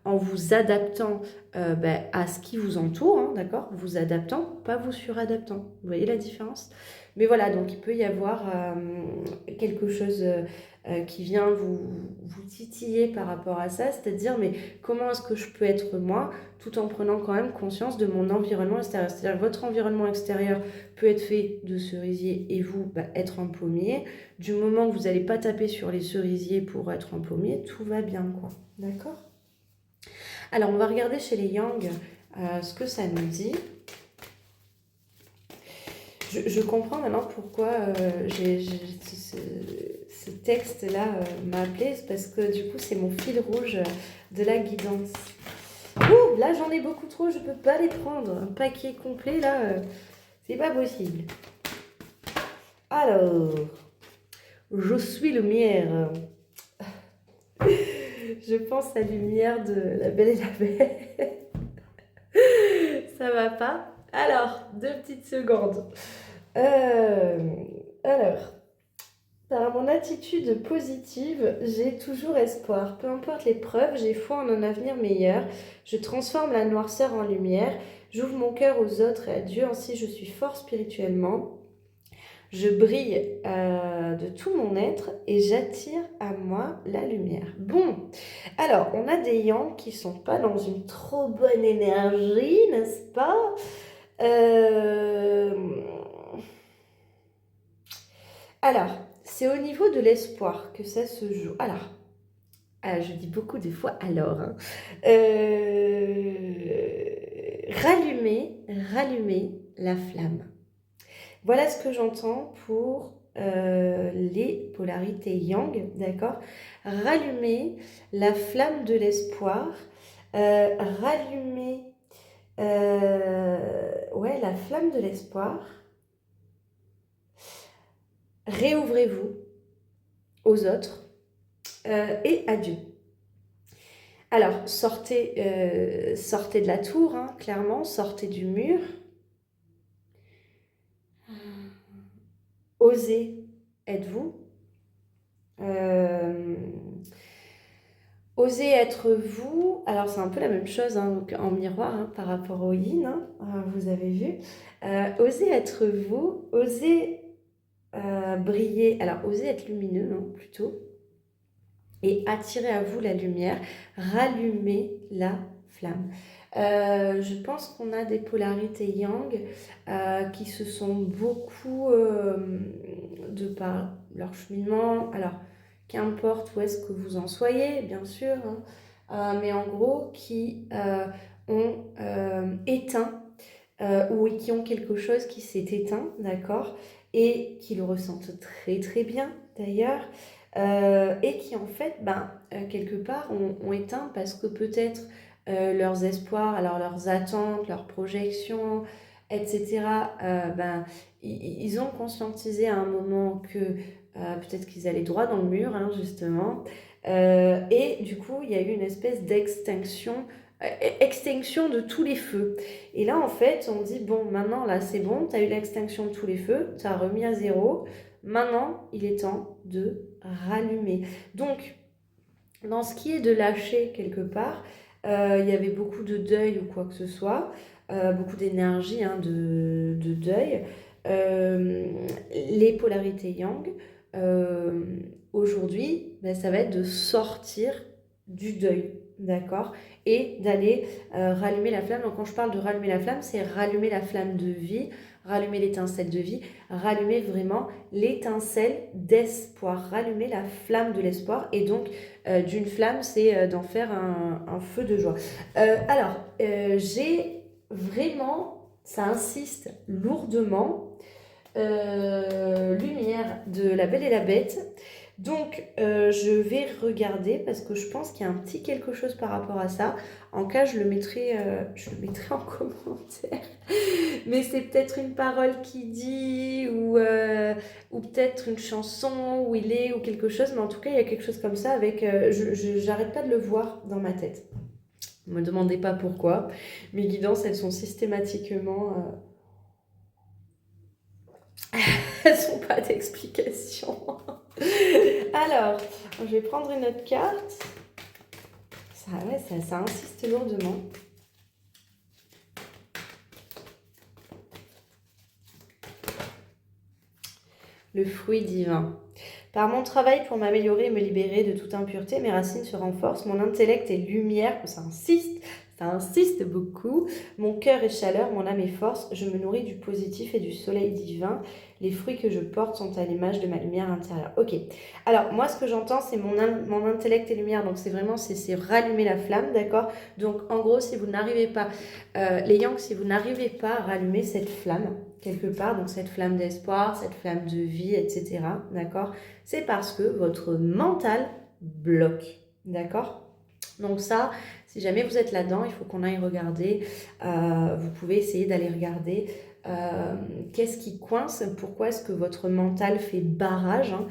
en vous adaptant à ce qui vous entoure, hein, d'accord? Vous adaptant, pas vous suradaptant. Vous voyez la différence? Mais voilà, donc il peut y avoir quelque chose qui vient vous titiller par rapport à ça, c'est-à-dire mais comment est-ce que je peux être moi tout en prenant quand même conscience de mon environnement extérieur. C'est-à-dire que votre environnement extérieur peut être fait de cerisiers et vous être un pommier. Du moment que vous n'allez pas taper sur les cerisiers pour être un pommier, tout va bien, quoi. D'accord? Alors, on va regarder chez les Yang ce que ça nous dit. Je comprends maintenant pourquoi ce texte-là m'a appelé, parce que du coup, c'est mon fil rouge de la guidance. Ouh, là, j'en ai beaucoup trop, je ne peux pas les prendre. Un paquet complet, là, c'est pas possible. Alors, je suis lumière. Je pense à Lumière de La Belle et la Bête. Ça va pas? Alors, 2 petites secondes. Alors, par mon attitude positive, j'ai toujours espoir. Peu importe l'épreuve, j'ai foi en un avenir meilleur. Je transforme la noirceur en lumière. J'ouvre mon cœur aux autres et à Dieu. Ainsi, je suis fort spirituellement. Je brille de tout mon être et j'attire à moi la lumière. Bon, alors, on a des Yang qui sont pas dans une trop bonne énergie, n'est-ce pas? Alors, c'est au niveau de l'espoir que ça se joue. Alors, je dis beaucoup des fois alors. Hein. Rallumer la flamme. Voilà ce que j'entends pour les polarités Yang, d'accord? Rallumer la flamme de l'espoir, rallumer la flamme de l'espoir, réouvrez-vous aux autres et à Dieu. Alors, sortez de la tour, hein, clairement, sortez du mur. Osez, êtes-vous. Osez être vous. Alors, c'est un peu la même chose hein, en miroir hein, par rapport au yin, hein, vous avez vu. Osez être vous, osez briller. Alors, osez être lumineux, hein, plutôt. Et attirer à vous la lumière. Rallumer la flamme. Je pense qu'on a des polarités yang qui se sont beaucoup, de par leur cheminement, alors qu'importe où est-ce que vous en soyez, bien sûr, hein, mais en gros, qui ont éteint ou qui ont quelque chose qui s'est éteint, d'accord, et qui le ressentent très très bien d'ailleurs, et qui en fait, quelque part, ont éteint parce que peut-être leurs espoirs, alors leurs attentes, leurs projections, etc., ils ont conscientisé à un moment que peut-être qu'ils allaient droit dans le mur, hein, justement, et du coup, il y a eu une espèce extinction de tous les feux. Et là, en fait, on dit, bon, maintenant, là, c'est bon, tu as eu l'extinction de tous les feux, tu as remis à zéro, maintenant, il est temps de rallumer. Donc, dans ce qui est de lâcher quelque part, il y avait beaucoup de deuil ou quoi que ce soit, beaucoup d'énergie hein, de deuil. Les polarités yang, aujourd'hui, ça va être de sortir du deuil, d'accord? Et d'aller rallumer la flamme. Donc quand je parle de rallumer la flamme, c'est rallumer la flamme de vie, rallumer l'étincelle de vie, rallumer vraiment l'étincelle d'espoir, rallumer la flamme de l'espoir. Et donc, d'une flamme, c'est d'en faire un feu de joie. J'ai vraiment, ça insiste lourdement, lumière de La Belle et la Bête, Donc, je vais regarder parce que je pense qu'il y a un petit quelque chose par rapport à ça. En cas, je le mettrai en commentaire. Mais c'est peut-être une parole qui dit ou peut-être une chanson où il est ou quelque chose. Mais en tout cas, il y a quelque chose comme ça avec... j'arrête pas de le voir dans ma tête. Ne me demandez pas pourquoi. Mes guidances, elles sont systématiquement... elles n'ont pas d'explication. Alors, je vais prendre une autre carte. Ça, ouais, ça insiste lourdement. Le fruit divin. Par mon travail pour m'améliorer et me libérer de toute impureté, mes racines se renforcent, mon intellect est lumière, ça insiste beaucoup, mon cœur est chaleur, mon âme est force, je me nourris du positif et du soleil divin, les fruits que je porte sont à l'image de ma lumière intérieure. Ok, alors moi ce que j'entends c'est mon intellect et lumière, donc c'est vraiment, c'est rallumer la flamme, d'accord? Donc en gros si vous n'arrivez pas, les Yang, si vous n'arrivez pas à rallumer cette flamme, quelque part, donc cette flamme d'espoir, cette flamme de vie, etc., d'accord? C'est parce que votre mental bloque, d'accord? Donc ça, si jamais vous êtes là-dedans, il faut qu'on aille regarder, vous pouvez essayer d'aller regarder qu'est-ce qui coince, pourquoi est-ce que votre mental fait barrage, hein.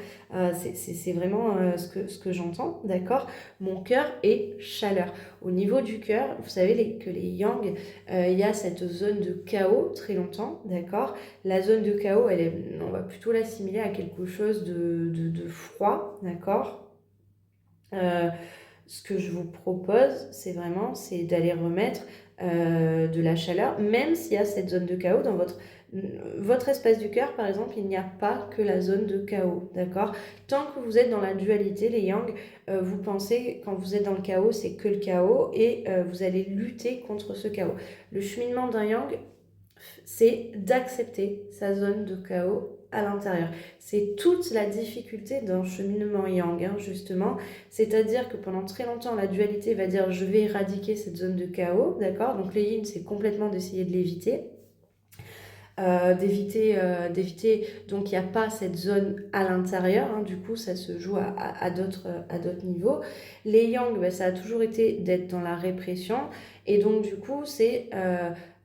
C'est vraiment ce que j'entends, d'accord? Mon cœur est chaleur. Au niveau du cœur, vous savez que les Yang, il y a cette zone de chaos très longtemps, d'accord? La zone de chaos, on va plutôt l'assimiler à quelque chose de froid, d'accord? Ce que je vous propose, c'est d'aller remettre de la chaleur, même s'il y a cette zone de chaos dans votre espace du cœur, par exemple, il n'y a pas que la zone de chaos, d'accord? Tant que vous êtes dans la dualité, les Yang, vous pensez, quand vous êtes dans le chaos, c'est que le chaos, et vous allez lutter contre ce chaos. Le cheminement d'un Yang, c'est d'accepter sa zone de chaos à l'intérieur. C'est toute la difficulté d'un cheminement Yang, hein, justement. C'est-à-dire que pendant très longtemps, la dualité va dire je vais éradiquer cette zone de chaos, d'accord? Donc les Yin, c'est complètement d'essayer de l'éviter. D'éviter, donc il n'y a pas cette zone à l'intérieur, hein, du coup ça se joue à d'autres niveaux. Les Yang, ça a toujours été d'être dans la répression, et donc du coup c'est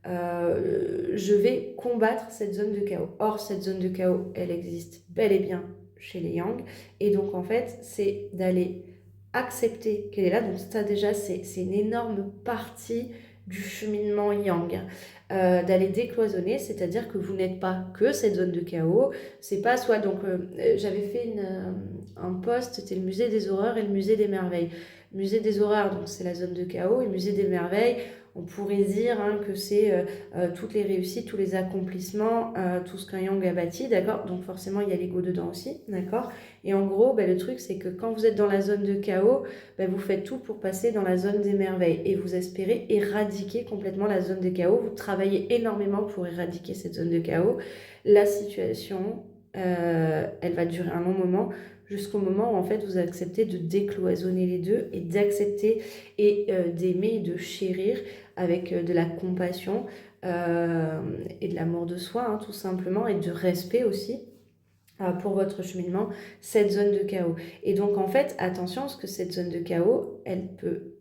je vais combattre cette zone de chaos. Or cette zone de chaos, elle existe bel et bien chez les Yang, et donc en fait c'est d'aller accepter qu'elle est là. Donc ça déjà c'est une énorme partie du cheminement Yang, d'aller décloisonner, c'est-à-dire que vous n'êtes pas que cette zone de chaos, c'est pas soit, donc j'avais fait un post, c'était le musée des horreurs et le musée des merveilles. Musée des horreurs, donc c'est la zone de chaos, et musée des merveilles, on pourrait dire hein, que c'est toutes les réussites, tous les accomplissements, tout ce qu'un Yang a bâti, d'accord? Donc forcément il y a l'ego dedans aussi, d'accord? Et en gros, le truc c'est que quand vous êtes dans la zone de chaos, vous faites tout pour passer dans la zone des merveilles, et vous espérez éradiquer complètement la zone de chaos. Vous travaillez énormément pour éradiquer cette zone de chaos. La situation, elle va durer un long moment, jusqu'au moment où en fait vous acceptez de décloisonner les deux, et d'accepter et d'aimer et de chérir avec de la compassion et de l'amour de soi, hein, tout simplement, et de respect aussi pour votre cheminement, cette zone de chaos. Et donc en fait, attention, parce que cette zone de chaos, elle peut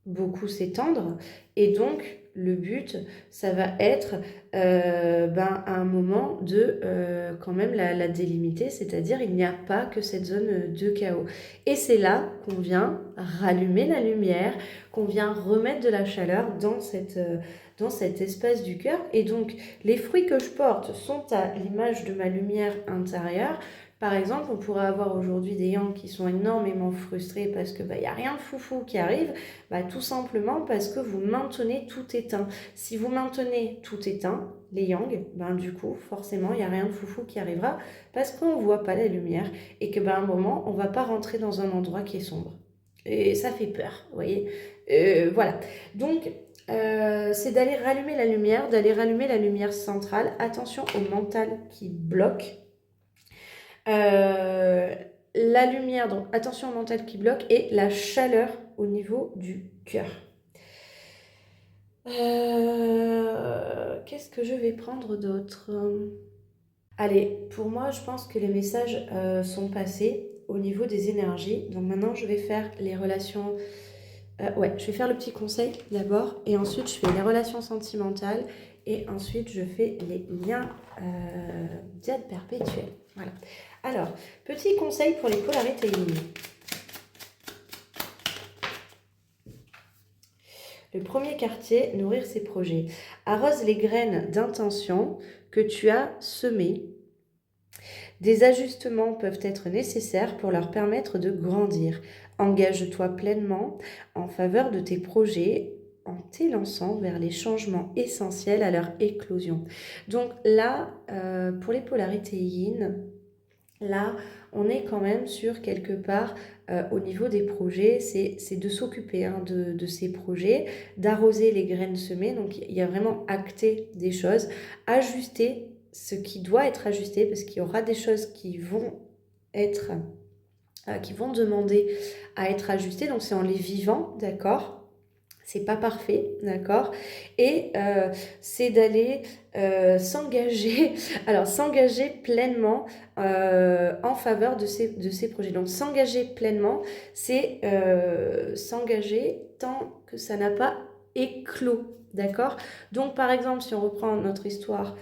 beaucoup s'étendre, et donc le but, ça va être à un moment de quand même la délimiter, c'est-à-dire il n'y a pas que cette zone de chaos. Et c'est là qu'on vient rallumer la lumière, qu'on vient remettre de la chaleur dans cet espace du cœur. Et donc les fruits que je porte sont à l'image de ma lumière intérieure. Par exemple, on pourrait avoir aujourd'hui des Yang qui sont énormément frustrés parce que y a rien de foufou qui arrive, tout simplement parce que vous maintenez tout éteint. Si vous maintenez tout éteint, les Yang, du coup, forcément, il n'y a rien de foufou qui arrivera parce qu'on ne voit pas la lumière, et que un moment, on ne va pas rentrer dans un endroit qui est sombre. Et ça fait peur, vous voyez. Voilà. Donc, c'est d'aller rallumer la lumière, d'aller rallumer la lumière centrale. Attention au mental qui bloque. La lumière, donc attention au mental qui bloque, et la chaleur au niveau du cœur. Qu'est-ce que je vais prendre d'autre? Allez, pour moi, je pense que les messages sont passés. au niveau des énergies. Donc maintenant, je vais faire les relations... ouais, je vais faire le petit conseil d'abord. Et ensuite, je fais les relations sentimentales. Et ensuite, je fais les liens diades perpétuels. Voilà. Alors, petit conseil pour les polarités yin. Le premier quartier, nourrir ses projets. Arrose les graines d'intention que tu as semées. Des ajustements peuvent être nécessaires pour leur permettre de grandir. Engage-toi pleinement en faveur de tes projets en t'élançant vers les changements essentiels à leur éclosion. Donc là, pour les polarités yin, là, on est quand même sur quelque part, au niveau des projets, c'est de s'occuper de ces projets, d'arroser les graines semées. Donc, il y a vraiment acter des choses, ajuster ce qui doit être ajusté, parce qu'il y aura des choses qui vont être, qui vont demander à être ajustées. Donc, c'est en les vivant, d'accord ? C'est pas parfait, d'accord? Et c'est d'aller s'engager, alors s'engager pleinement en faveur de ces projets. Donc s'engager pleinement, c'est s'engager tant que ça n'a pas éclos, d'accord? Donc par exemple, si on reprend notre histoire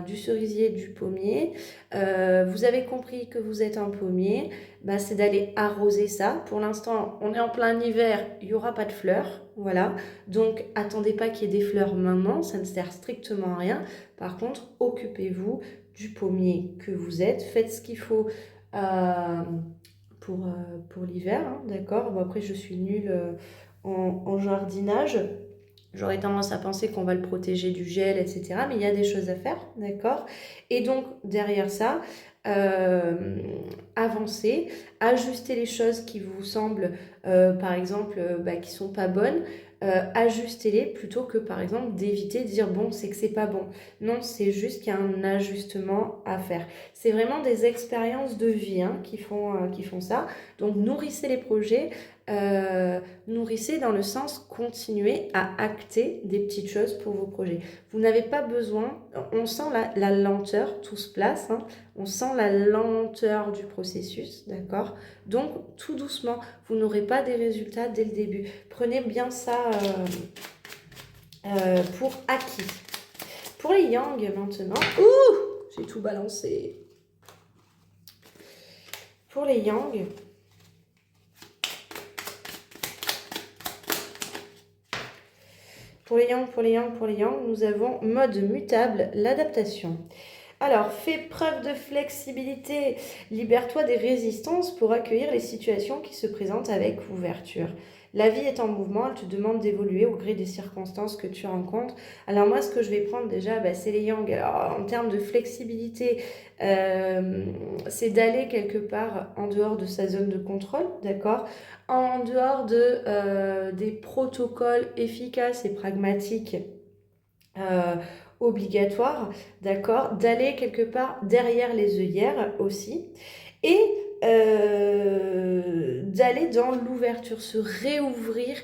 du cerisier, du pommier, vous avez compris que vous êtes un pommier, bah, c'est d'aller arroser ça. Pour l'instant, on est en plein hiver, il n'y aura pas de fleurs, voilà. Donc, attendez pas qu'il y ait des fleurs maintenant, ça ne sert strictement à rien. Par contre, occupez-vous du pommier que vous êtes, faites ce qu'il faut pour l'hiver, hein, d'accord? Bon, après, je suis nulle en jardinage. J'aurais tendance à penser qu'on va le protéger du gel, etc. Mais il y a des choses à faire, d'accord? Et donc, derrière ça, avancer, ajuster les choses qui vous semblent, par exemple, qui sont pas bonnes, ajustez-les plutôt que, par exemple, d'éviter de dire, bon, c'est que c'est pas bon. Non, c'est juste qu'il y a un ajustement à faire. C'est vraiment des expériences de vie qui font ça. Donc, nourrissez les projets, nourrissez dans le sens continuer à acter des petites choses pour vos projets. Vous n'avez pas besoin, on sent la lenteur, tout se place, on sent la lenteur du processus, d'accord? Donc tout doucement, vous n'aurez pas des résultats dès le début. Prenez bien ça pour acquis. Pour les yang maintenant, j'ai tout balancé. Pour les yang, pour les yang, nous avons mode mutable, l'adaptation. Alors, fais preuve de flexibilité, libère-toi des résistances pour accueillir les situations qui se présentent avec ouverture. La vie est en mouvement, elle te demande d'évoluer au gré des circonstances que tu rencontres. Alors moi, ce que je vais prendre déjà, c'est les yang. Alors, en termes de flexibilité, c'est d'aller quelque part en dehors de sa zone de contrôle, d'accord ? En dehors des protocoles efficaces et pragmatiques obligatoires, d'accord, d'aller quelque part derrière les œillères aussi, et d'aller dans l'ouverture, se réouvrir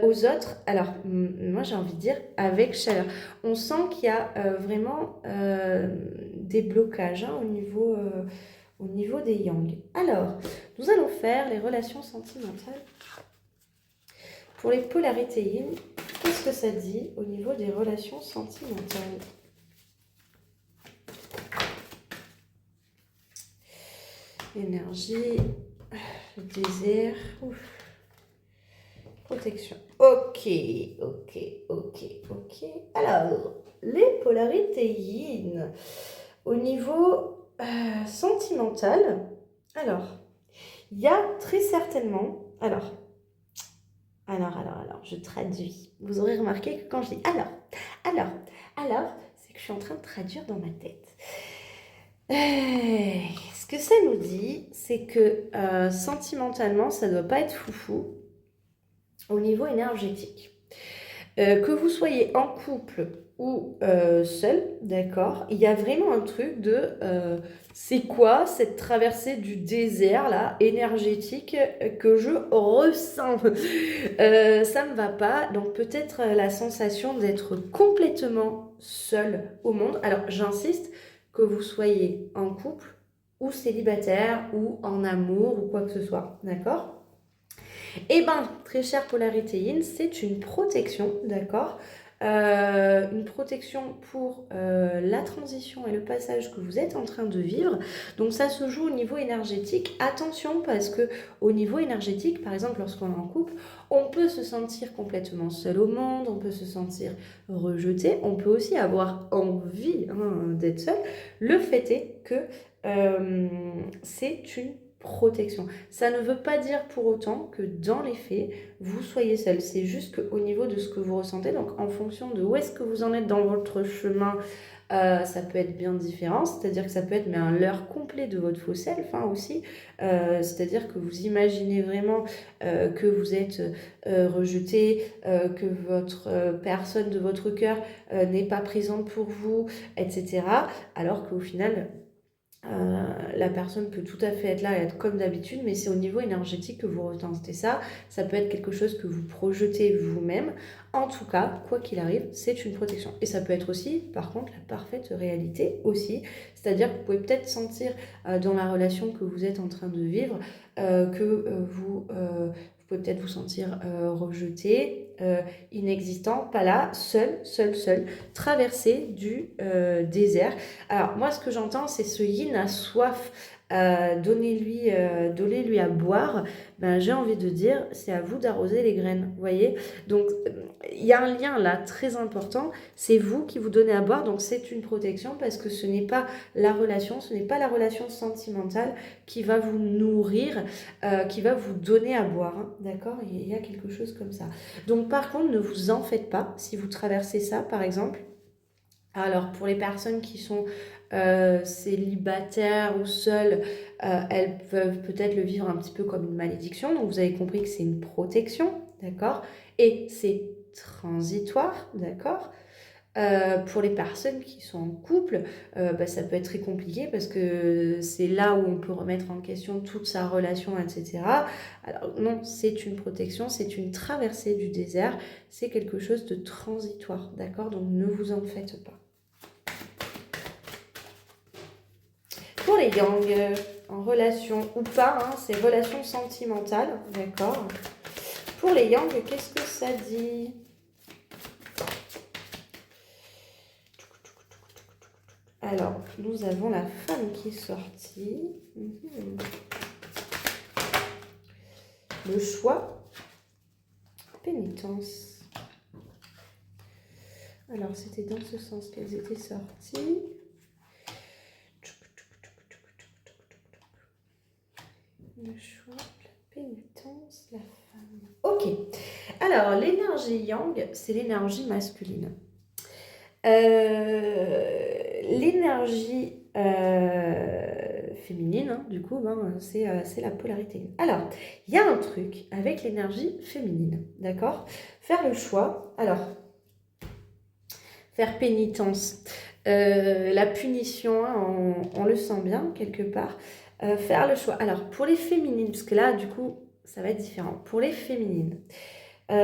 aux autres. Alors, moi j'ai envie de dire avec chaleur. On sent qu'il y a vraiment des blocages au niveau des yang. Alors, nous allons faire les relations sentimentales. Pour les polarités yin, qu'est-ce que ça dit au niveau des relations sentimentales? Énergie, désir, protection. Ok. Alors, les polarités yin, au niveau sentimental, alors, il y a très certainement... Alors, je traduis. Vous aurez remarqué que quand je dis c'est que je suis en train de traduire dans ma tête. Ce que ça nous dit, c'est que sentimentalement, ça ne doit pas être foufou au niveau énergétique. Que vous soyez en couple ou seul, d'accord, il y a vraiment un truc de c'est quoi cette traversée du désert là énergétique que je ressens, ça me va pas. Donc peut-être la sensation d'être complètement seul au monde. Alors j'insiste, que vous soyez en couple ou célibataire, ou en amour, ou quoi que ce soit, d'accord? Eh ben, très chère polarité yin, c'est une protection, d'accord? Une protection pour la transition et le passage que vous êtes en train de vivre. Donc ça se joue au niveau énergétique. Attention parce que au niveau énergétique, par exemple, lorsqu'on est en couple, on peut se sentir complètement seul au monde, on peut se sentir rejeté, on peut aussi avoir envie d'être seul. Le fait est que c'est une protection. Ça ne veut pas dire pour autant que dans les faits, vous soyez seul. C'est juste qu'au niveau de ce que vous ressentez, donc en fonction de où est-ce que vous en êtes dans votre chemin, ça peut être bien différent. C'est-à-dire que ça peut être mais un leurre complet de votre faux self aussi. C'est-à-dire que vous imaginez vraiment que vous êtes rejeté, que votre personne de votre cœur n'est pas présente pour vous, etc. Alors qu'au final, la personne peut tout à fait être là et être comme d'habitude, mais c'est au niveau énergétique que vous ressentez ça. Ça peut être quelque chose que vous projetez vous-même. En tout cas, quoi qu'il arrive, c'est une protection. Et ça peut être aussi, par contre, la parfaite réalité aussi. C'est-à-dire que vous pouvez peut-être sentir dans la relation que vous êtes en train de vivre que vous pouvez peut-être vous sentir rejeté, inexistant, pas là, seul, traversé du désert. Alors, moi, ce que j'entends, c'est ce yin a soif, donnez-lui à boire. Ben, j'ai envie de dire, c'est à vous d'arroser les graines, vous voyez? Donc, il y a un lien là très important. C'est vous qui vous donnez à boire, donc c'est une protection parce que ce n'est pas la relation, ce n'est pas la relation sentimentale qui va vous nourrir, qui va vous donner à boire, d'accord? Il y a quelque chose comme ça. Donc, par contre, ne vous en faites pas si vous traversez ça, par exemple. Alors, pour les personnes qui sont célibataires ou seules, elles peuvent peut-être le vivre un petit peu comme une malédiction. Donc, vous avez compris que c'est une protection, d'accord? Et c'est transitoire, d'accord? Pour les personnes qui sont en couple, ça peut être très compliqué parce que c'est là où on peut remettre en question toute sa relation, etc. Alors non, c'est une protection, c'est une traversée du désert, c'est quelque chose de transitoire, d'accord? Donc ne vous en faites pas. Pour les yang, en relation ou pas, c'est relation sentimentale, d'accord? Pour les yang, qu'est-ce que ça dit? Alors, nous avons la femme qui est sortie. Le choix. Pénitence. Alors, c'était dans ce sens qu'elles étaient sorties. Le choix, la pénitence, la femme. Ok. Alors, l'énergie yang, c'est l'énergie masculine. L'énergie féminine, du coup, c'est la polarité. Alors, il y a un truc avec l'énergie féminine, d'accord? Faire le choix, alors, faire pénitence, la punition, on le sent bien quelque part. Faire le choix. Alors, pour les féminines, parce que là, du coup, ça va être différent. Pour les féminines, il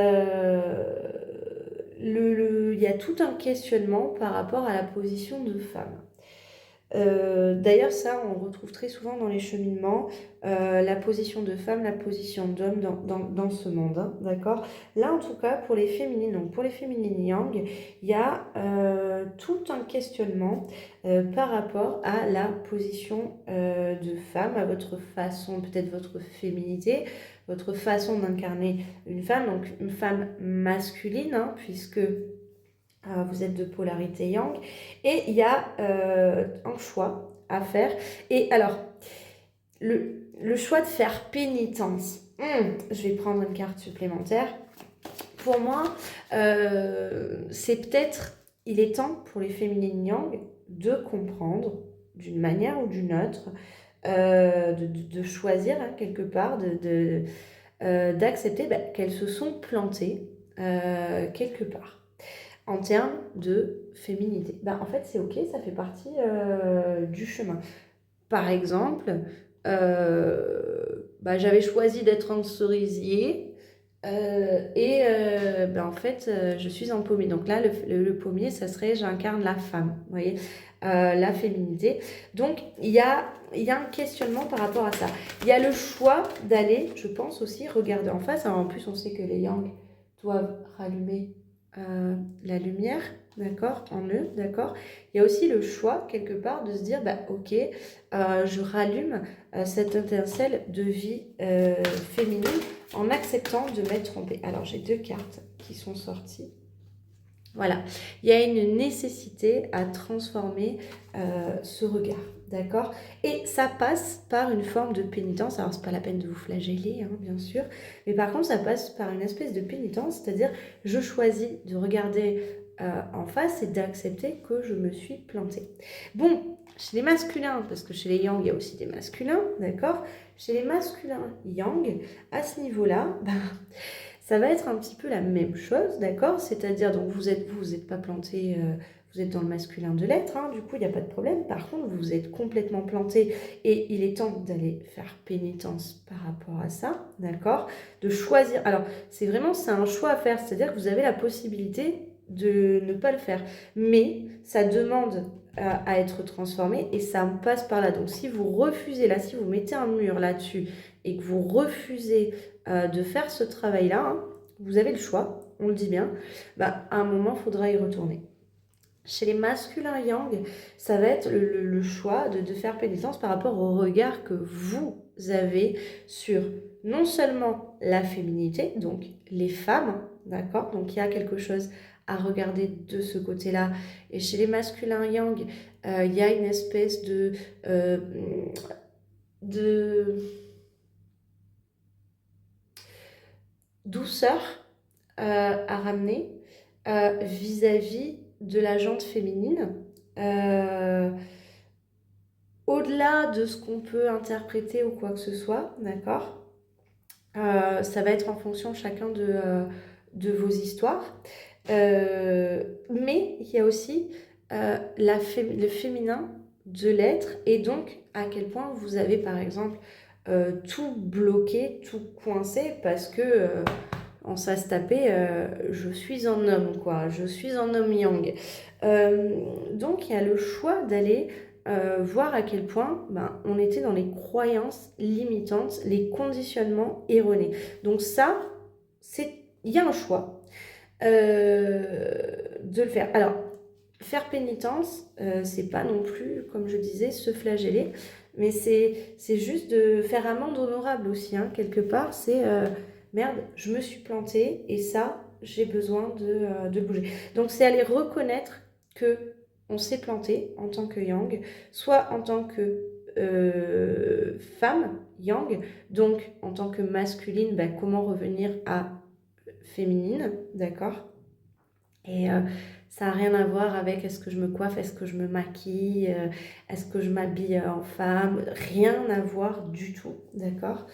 y a tout un questionnement par rapport à la position de femme. D'ailleurs, ça, on retrouve très souvent dans les cheminements, la position de femme, la position d'homme dans ce monde, d'accord? Là, en tout cas, pour les féminines, donc pour les féminines yang, il y a tout un questionnement par rapport à la position de femme, à votre façon, peut-être votre féminité, votre façon d'incarner une femme, donc une femme masculine, puisque vous êtes de polarité yang, et il y a un choix à faire. Et alors, le choix de faire pénitence, je vais prendre une carte supplémentaire. Pour moi, c'est peut-être, il est temps pour les féminines yang de comprendre d'une manière ou d'une autre, de choisir quelque part, d'accepter qu'elles se sont plantées quelque part. En termes de féminité. En fait, c'est ok, ça fait partie du chemin. Par exemple, j'avais choisi d'être en cerisier en fait, je suis en pommier. Donc là, le pommier, ça serait j'incarne la femme, vous voyez, la féminité. Donc, il y a il y a un questionnement par rapport à ça. Il y a le choix d'aller, je pense aussi, regarder en face. Alors, en plus, on sait que les yang doivent rallumer la lumière, d'accord, en eux, d'accord. Il y a aussi le choix, quelque part, de se dire, bah, ok, je rallume cette étincelle de vie féminine en acceptant de m'être trompée. Alors, j'ai 2 cartes qui sont sorties. Voilà, il y a une nécessité à transformer ce regard, d'accord? Et ça passe par une forme de pénitence. Alors, c'est pas la peine de vous flageller, hein, bien sûr, mais par contre, ça passe par une espèce de pénitence, c'est-à-dire, je choisis de regarder en face et d'accepter que je me suis plantée. Bon, chez les masculins, parce que chez les yang, il y a aussi des masculins, d'accord? Chez les masculins yang, à ce niveau-là, ben, ça va être un petit peu la même chose, d'accord? C'est-à-dire, donc vous êtes pas planté, vous êtes dans le masculin de l'être, hein, du coup, il n'y a pas de problème. Par contre, vous êtes complètement planté et il est temps d'aller faire pénitence par rapport à ça, d'accord? De choisir. Alors, c'est un choix à faire, c'est-à-dire que vous avez la possibilité de ne pas le faire. Mais ça demande à être transformé et ça passe par là. Donc, si vous refusez, là, si vous mettez un mur là-dessus et que vous refusez de faire ce travail-là, hein, vous avez le choix, on le dit bien, bah, à un moment, il faudra y retourner. Chez les masculins yang, ça va être le choix de faire pénitence par rapport au regard que vous avez sur non seulement la féminité, donc les femmes, d'accord? Donc il y a quelque chose à regarder de ce côté-là. Et chez les masculins yang, il y a une espèce de douceur à ramener vis-à-vis de la jante féminine. Au-delà de ce qu'on peut interpréter ou quoi que ce soit, d'accord, ça va être en fonction chacun de vos histoires. Mais il y a aussi le féminin de l'être et donc à quel point vous avez par exemple tout bloqué, tout coincé parce que on s'est tapé, je suis un homme, quoi. Je suis un homme yang. Donc, il y a le choix d'aller voir à quel point on était dans les croyances limitantes, les conditionnements erronés. Donc ça, il y a un choix de le faire. Alors, faire pénitence, c'est pas non plus, comme je disais, se flageller, mais c'est juste de faire amende honorable aussi, hein, quelque part, c'est... merde, je me suis plantée et ça, j'ai besoin de bouger. Donc, c'est aller reconnaître que on s'est planté en tant que yang, soit en tant que femme yang, donc en tant que masculine, comment revenir à féminine, d'accord? Et ça n'a rien à voir avec est-ce que je me coiffe, est-ce que je me maquille, est-ce que je m'habille en femme, rien à voir du tout, d'accord?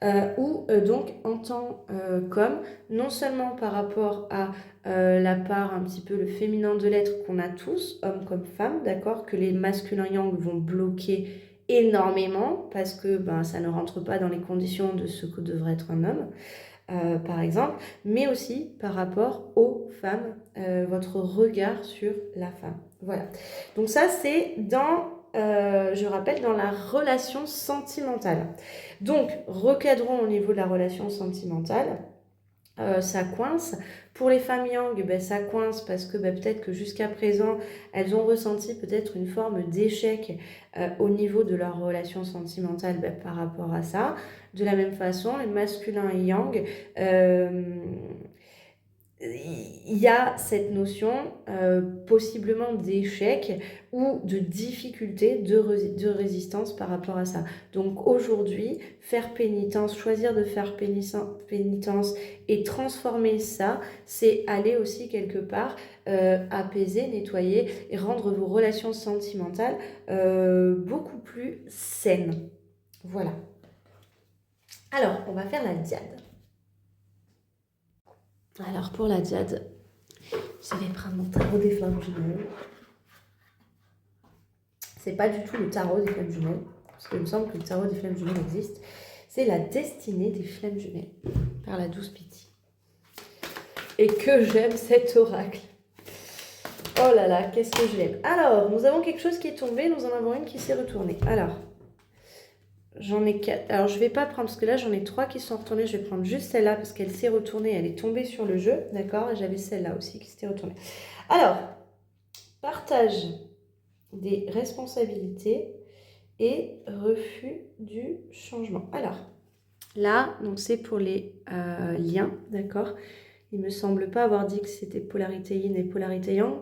Donc en tant qu'homme, non seulement par rapport à la part un petit peu le féminin de l'être qu'on a tous, hommes comme femmes, d'accord, que les masculins yang vont bloquer énormément parce que ça ne rentre pas dans les conditions de ce que devrait être un homme, par exemple, mais aussi par rapport aux femmes, votre regard sur la femme. Voilà. Donc ça, c'est je rappelle, dans la relation sentimentale. Donc, recadrons au niveau de la relation sentimentale. Ça coince. Pour les femmes yang, ça coince parce que peut-être que jusqu'à présent, elles ont ressenti peut-être une forme d'échec au niveau de leur relation sentimentale par rapport à ça. De la même façon, les masculins et yang, il y a cette notion possiblement d'échec ou de difficulté, de résistance par rapport à ça. Donc aujourd'hui, faire pénitence, choisir de faire pénitence et transformer ça, c'est aller aussi quelque part apaiser, nettoyer et rendre vos relations sentimentales beaucoup plus saines. Voilà. Alors, on va faire la diade. Alors pour la diade, je vais prendre mon tarot des flammes jumelles. C'est pas du tout le tarot des flammes jumelles, parce qu'il me semble que le tarot des flammes jumelles existe. C'est la destinée des flammes jumelles, par la douce Piti. Et que j'aime cet oracle. Oh là là, qu'est-ce que je l'aime. Alors, nous avons quelque chose qui est tombé, nous en avons une qui s'est retournée. Alors, j'en ai 4. Alors, je ne vais pas prendre, parce que là, j'en ai 3 qui sont retournées. Je vais prendre juste celle-là, parce qu'elle s'est retournée. Elle est tombée sur le jeu, d'accord? Et j'avais celle-là aussi qui s'était retournée. Alors, partage des responsabilités et refus du changement. Alors, là, donc c'est pour les liens, d'accord? Il ne me semble pas avoir dit que c'était polarité yin et polarité yang.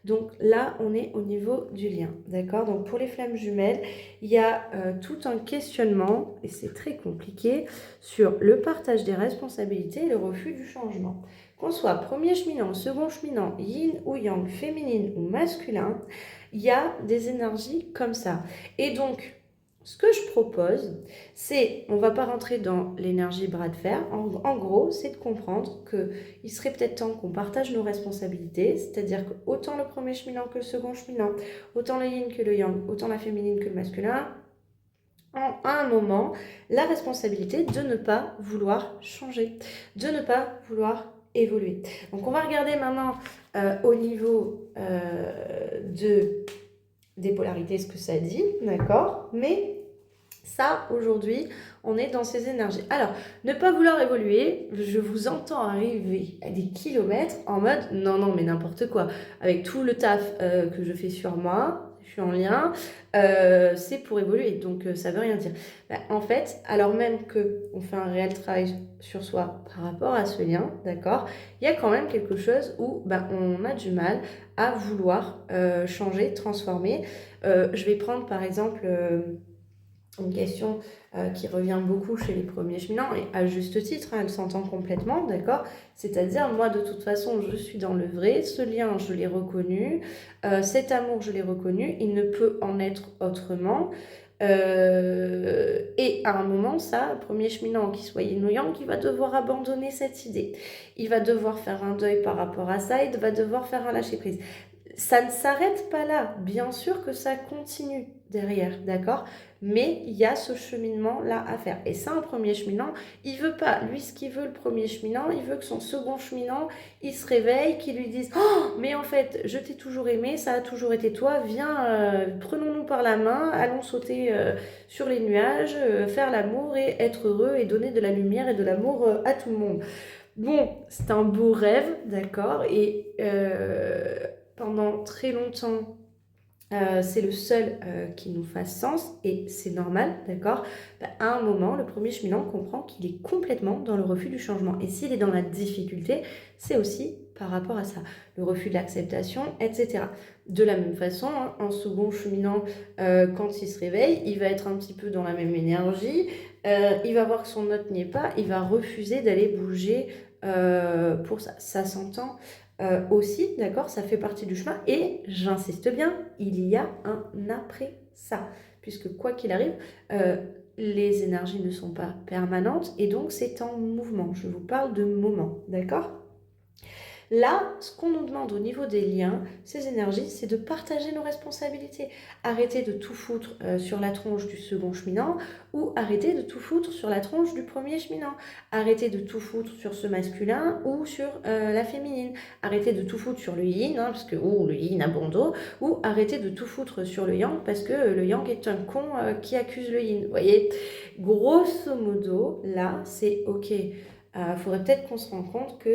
Donc là, on est au niveau du lien, d'accord? Donc pour les flammes jumelles, il y a tout un questionnement, et c'est très compliqué, sur le partage des responsabilités et le refus du changement. Qu'on soit premier cheminant, second cheminant, yin ou yang, féminine ou masculin, il y a des énergies comme ça. Et donc, ce que je propose, c'est, on ne va pas rentrer dans l'énergie bras de fer, en gros, c'est de comprendre qu'il serait peut-être temps qu'on partage nos responsabilités, c'est-à-dire que autant le premier cheminant que le second cheminant, autant le yin que le yang, autant la féminine que le masculin, à un moment, la responsabilité de ne pas vouloir changer, de ne pas vouloir évoluer. Donc on va regarder maintenant au niveau des polarités ce que ça dit, d'accord? Mais ça, aujourd'hui, on est dans ces énergies. Alors, ne pas vouloir évoluer, je vous entends arriver à des kilomètres en mode « non, non, mais n'importe quoi ». Avec tout le taf que je fais sur moi, je suis en lien, c'est pour évoluer, donc ça veut rien dire. Bah, en fait, alors même qu'on fait un réel travail sur soi par rapport à ce lien, d'accord, il y a quand même quelque chose où on a du mal à vouloir changer, transformer. Je vais prendre par exemple une question qui revient beaucoup chez les premiers cheminants, et à juste titre, hein, elle s'entend complètement, d'accord? C'est-à-dire, moi, de toute façon, je suis dans le vrai, ce lien, je l'ai reconnu, cet amour, je l'ai reconnu, il ne peut en être autrement. Et à un moment, ça, premier cheminant qui soit yin ou yang, il va devoir abandonner cette idée. Il va devoir faire un deuil par rapport à ça, il va devoir faire un lâcher-prise. Ça ne s'arrête pas là, bien sûr que ça continue derrière, d'accord? Mais il y a ce cheminement-là à faire. Et ça, un premier cheminant, il veut pas. Lui, ce qu'il veut, le premier cheminant, il veut que son second cheminant, il se réveille, qu'il lui dise « Oh, mais en fait, je t'ai toujours aimé, ça a toujours été toi, viens, prenons-nous par la main, allons sauter sur les nuages, faire l'amour et être heureux et donner de la lumière et de l'amour à tout le monde. » Bon, c'est un beau rêve, d'accord? Et pendant très longtemps, c'est le seul qui nous fasse sens, et c'est normal, d'accord? À un moment, le premier cheminant comprend qu'il est complètement dans le refus du changement. Et s'il est dans la difficulté, c'est aussi par rapport à ça, le refus de l'acceptation, etc. De la même façon, hein, un second cheminant, quand il se réveille, il va être un petit peu dans la même énergie, il va voir que son autre n'y est pas, il va refuser d'aller bouger pour ça. Ça s'entend aussi, d'accord, ça fait partie du chemin, et j'insiste bien, il y a un après ça, puisque quoi qu'il arrive, les énergies ne sont pas permanentes, et donc c'est en mouvement. Je vous parle de moment, d'accord? Là, ce qu'on nous demande au niveau des liens, ces énergies, c'est de partager nos responsabilités. Arrêter de tout foutre sur la tronche du second cheminant, ou arrêter de tout foutre sur la tronche du premier cheminant. Arrêter de tout foutre sur ce masculin ou sur la féminine. Arrêter de tout foutre sur le yin, hein, parce que le yin a bon dos, ou arrêter de tout foutre sur le yang, parce que le yang est un con qui accuse le yin. Vous voyez, grosso modo, là, c'est ok. Faudrait peut-être qu'on se rende compte que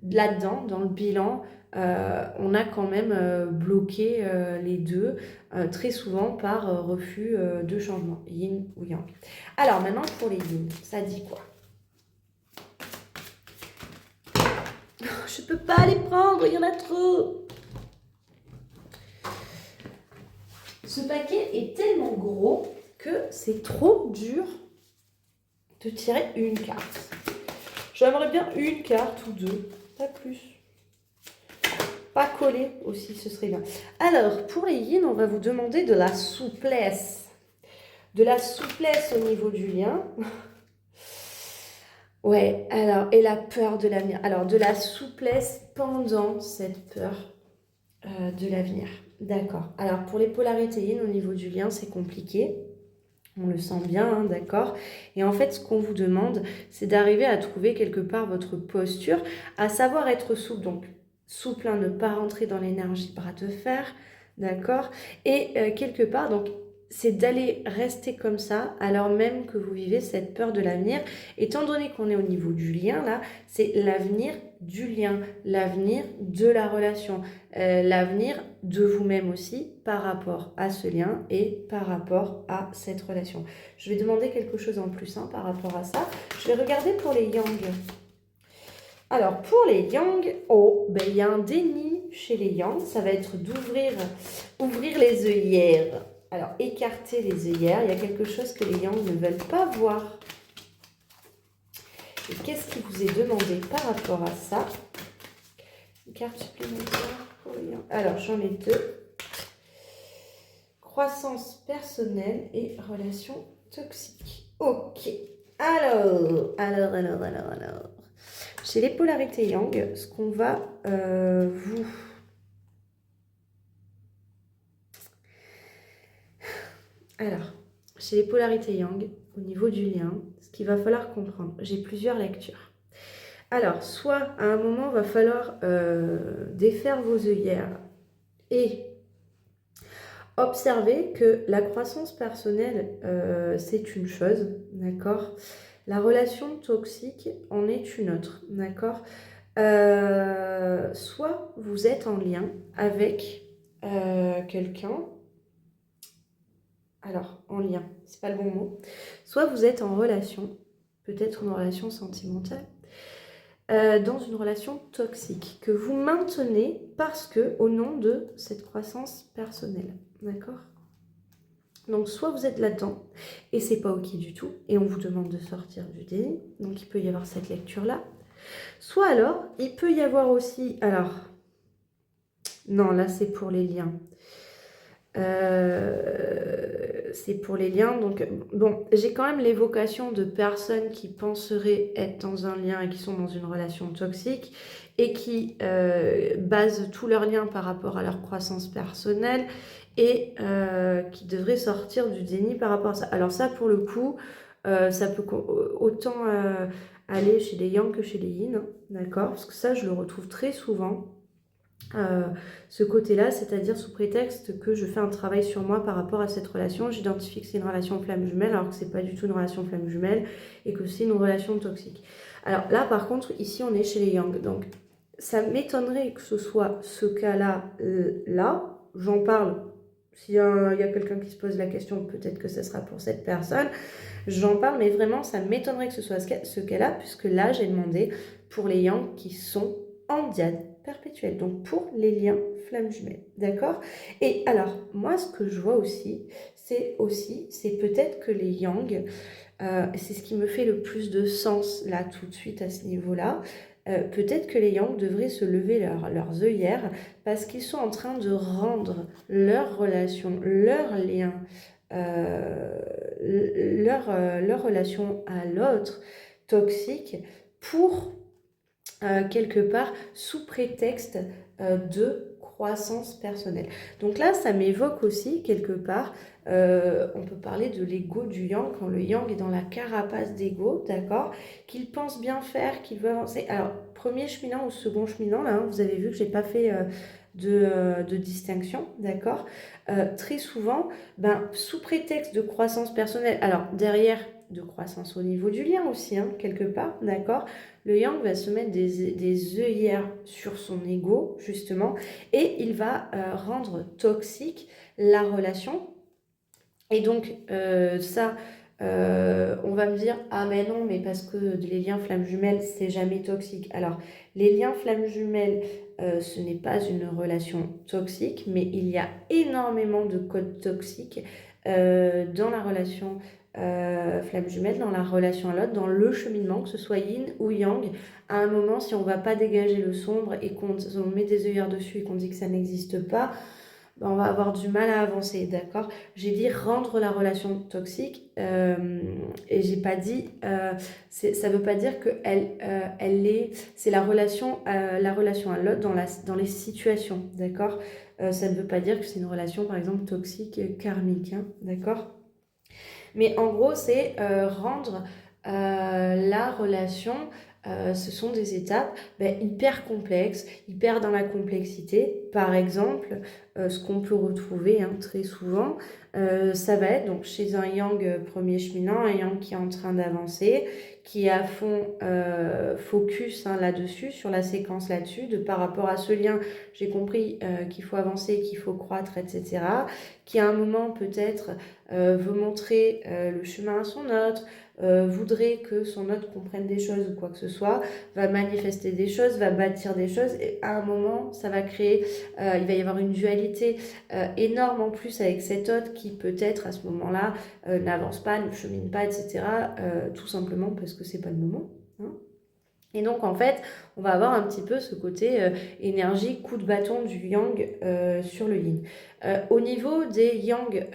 là-dedans, dans le bilan, on a quand même bloqué les deux, très souvent par refus de changement, yin ou yang. Alors maintenant, pour les yin, ça dit quoi? Je peux pas les prendre, il y en a trop. Ce paquet est tellement gros que c'est trop dur de tirer une carte. J'aimerais bien une carte ou deux, pas plus. Pas collé aussi, ce serait bien. Alors, pour les yin, on va vous demander de la souplesse. De la souplesse au niveau du lien. Ouais, alors, et la peur de l'avenir. Alors, de la souplesse pendant cette peur de l'avenir. D'accord. Alors, pour les polarités yin, au niveau du lien, c'est compliqué. On le sent bien, hein, d'accord? Et en fait, ce qu'on vous demande, c'est d'arriver à trouver quelque part votre posture, à savoir être souple. Donc, souple, hein, ne pas rentrer dans l'énergie bras de fer, d'accord? Et quelque part, donc, c'est d'aller rester comme ça, alors même que vous vivez cette peur de l'avenir. Étant donné qu'on est au niveau du lien, là, c'est l'avenir du lien, l'avenir de la relation, l'avenir de vous-même aussi par rapport à ce lien et par rapport à cette relation. Je vais demander quelque chose en plus par rapport à ça. Je vais regarder pour les yang. Alors, pour les yang, il y a un déni chez les yang. Ça va être ouvrir les œillères. Alors, écarter les œillères. Il y a quelque chose que les yang ne veulent pas voir. Et qu'est-ce qui vous est demandé par rapport à ça? Une carte supplémentaire pour les yang. Alors, j'en ai deux. Croissance personnelle et relations toxiques. Ok. Alors. Chez les polarités yang, ce qu'on va vous... Alors, chez les polarités yang, au niveau du lien, ce qu'il va falloir comprendre, j'ai plusieurs lectures. Alors, soit à un moment, il va falloir défaire vos œillères et observer que la croissance personnelle, c'est une chose, d'accord ? La relation toxique en est une autre, d'accord ? Soit vous êtes en lien avec quelqu'un, alors en lien, c'est pas le bon mot, soit vous êtes en relation, peut-être une relation sentimentale, dans une relation toxique que vous maintenez parce que au nom de cette croissance personnelle, d'accord ? Donc soit vous êtes là-dedans et c'est pas ok du tout et on vous demande de sortir du déni, donc il peut y avoir cette lecture-là. Soit alors, il peut y avoir aussi, alors, non là c'est pour les liens, c'est pour les liens, donc bon, j'ai quand même l'évocation de personnes qui penseraient être dans un lien et qui sont dans une relation toxique et qui basent tous leurs liens par rapport à leur croissance personnelle et qui devraient sortir du déni par rapport à ça. Alors ça, pour le coup, ça peut autant aller chez les yang que chez les yin, d'accord? Parce que ça, je le retrouve très souvent. Ce côté-là, c'est-à-dire sous prétexte que je fais un travail sur moi par rapport à cette relation, j'identifie que c'est une relation flamme jumelle alors que c'est pas du tout une relation flamme jumelle et que c'est une relation toxique. Alors là, par contre, ici on est chez les yang, donc ça m'étonnerait que ce soit ce cas-là, là, j'en parle. S'il y a quelqu'un qui se pose la question, peut-être que ce sera pour cette personne. J'en parle, mais vraiment, ça m'étonnerait que ce soit ce cas-là, puisque là, j'ai demandé pour les yang qui sont en diade perpétuelle, donc pour les liens flammes jumelles, d'accord? Et alors, moi, ce que je vois aussi, c'est peut-être que les yang, c'est ce qui me fait le plus de sens, là, tout de suite, à ce niveau-là, peut-être que les yang devraient se lever leurs œillères parce qu'ils sont en train de rendre leur relation, leur lien, leur relation à l'autre toxique pour quelque part sous prétexte de croissance personnelle. Donc là, ça m'évoque aussi quelque part, on peut parler de l'ego du yang, quand le yang est dans la carapace d'ego, d'accord, qu'il pense bien faire, qu'il veut avancer. Alors, premier cheminant ou second cheminant, là, vous avez vu que j'ai pas fait de distinction, d'accord. Très souvent, sous prétexte de croissance personnelle, alors derrière, de croissance au niveau du lien aussi, quelque part, d'accord. Le yang va se mettre des œillères sur son ego, justement, et il va rendre toxique la relation. Et donc, ça, on va me dire, ah mais non, mais parce que les liens flammes jumelles, c'est jamais toxique. Alors, les liens flammes jumelles, ce n'est pas une relation toxique, mais il y a énormément de codes toxiques dans la relation flamme jumelle, dans la relation à l'autre, dans le cheminement, que ce soit yin ou yang. À un moment, si on ne va pas dégager le sombre et qu'on met des œillères dessus et qu'on dit que ça n'existe pas, on va avoir du mal à avancer, d'accord? J'ai dit rendre la relation toxique et j'ai pas dit, ça veut pas dire que c'est la relation à l'autre dans les situations, d'accord? Ça ne veut pas dire que c'est une relation, par exemple, toxique, karmique, d'accord? Mais en gros, c'est rendre la relation ce sont des étapes hyper complexes, hyper dans la complexité. Par exemple, ce qu'on peut retrouver très souvent, ça va être donc chez un yang premier cheminant, un yang qui est en train d'avancer, qui est à fond focus là-dessus, sur la séquence là-dessus, de par rapport à ce lien, j'ai compris qu'il faut avancer, qu'il faut croître, etc. Qui à un moment peut-être veut montrer le chemin à son autre, voudrait que son autre comprenne des choses ou quoi que ce soit, va manifester des choses, va bâtir des choses, et à un moment, ça va créer, il va y avoir une dualité énorme en plus avec cet autre qui peut-être à ce moment-là n'avance pas, ne chemine pas, etc. Tout simplement parce que c'est pas le moment. Hein. Et donc en fait, on va avoir un petit peu ce côté énergie, coup de bâton du yang sur le yin. Au niveau des yang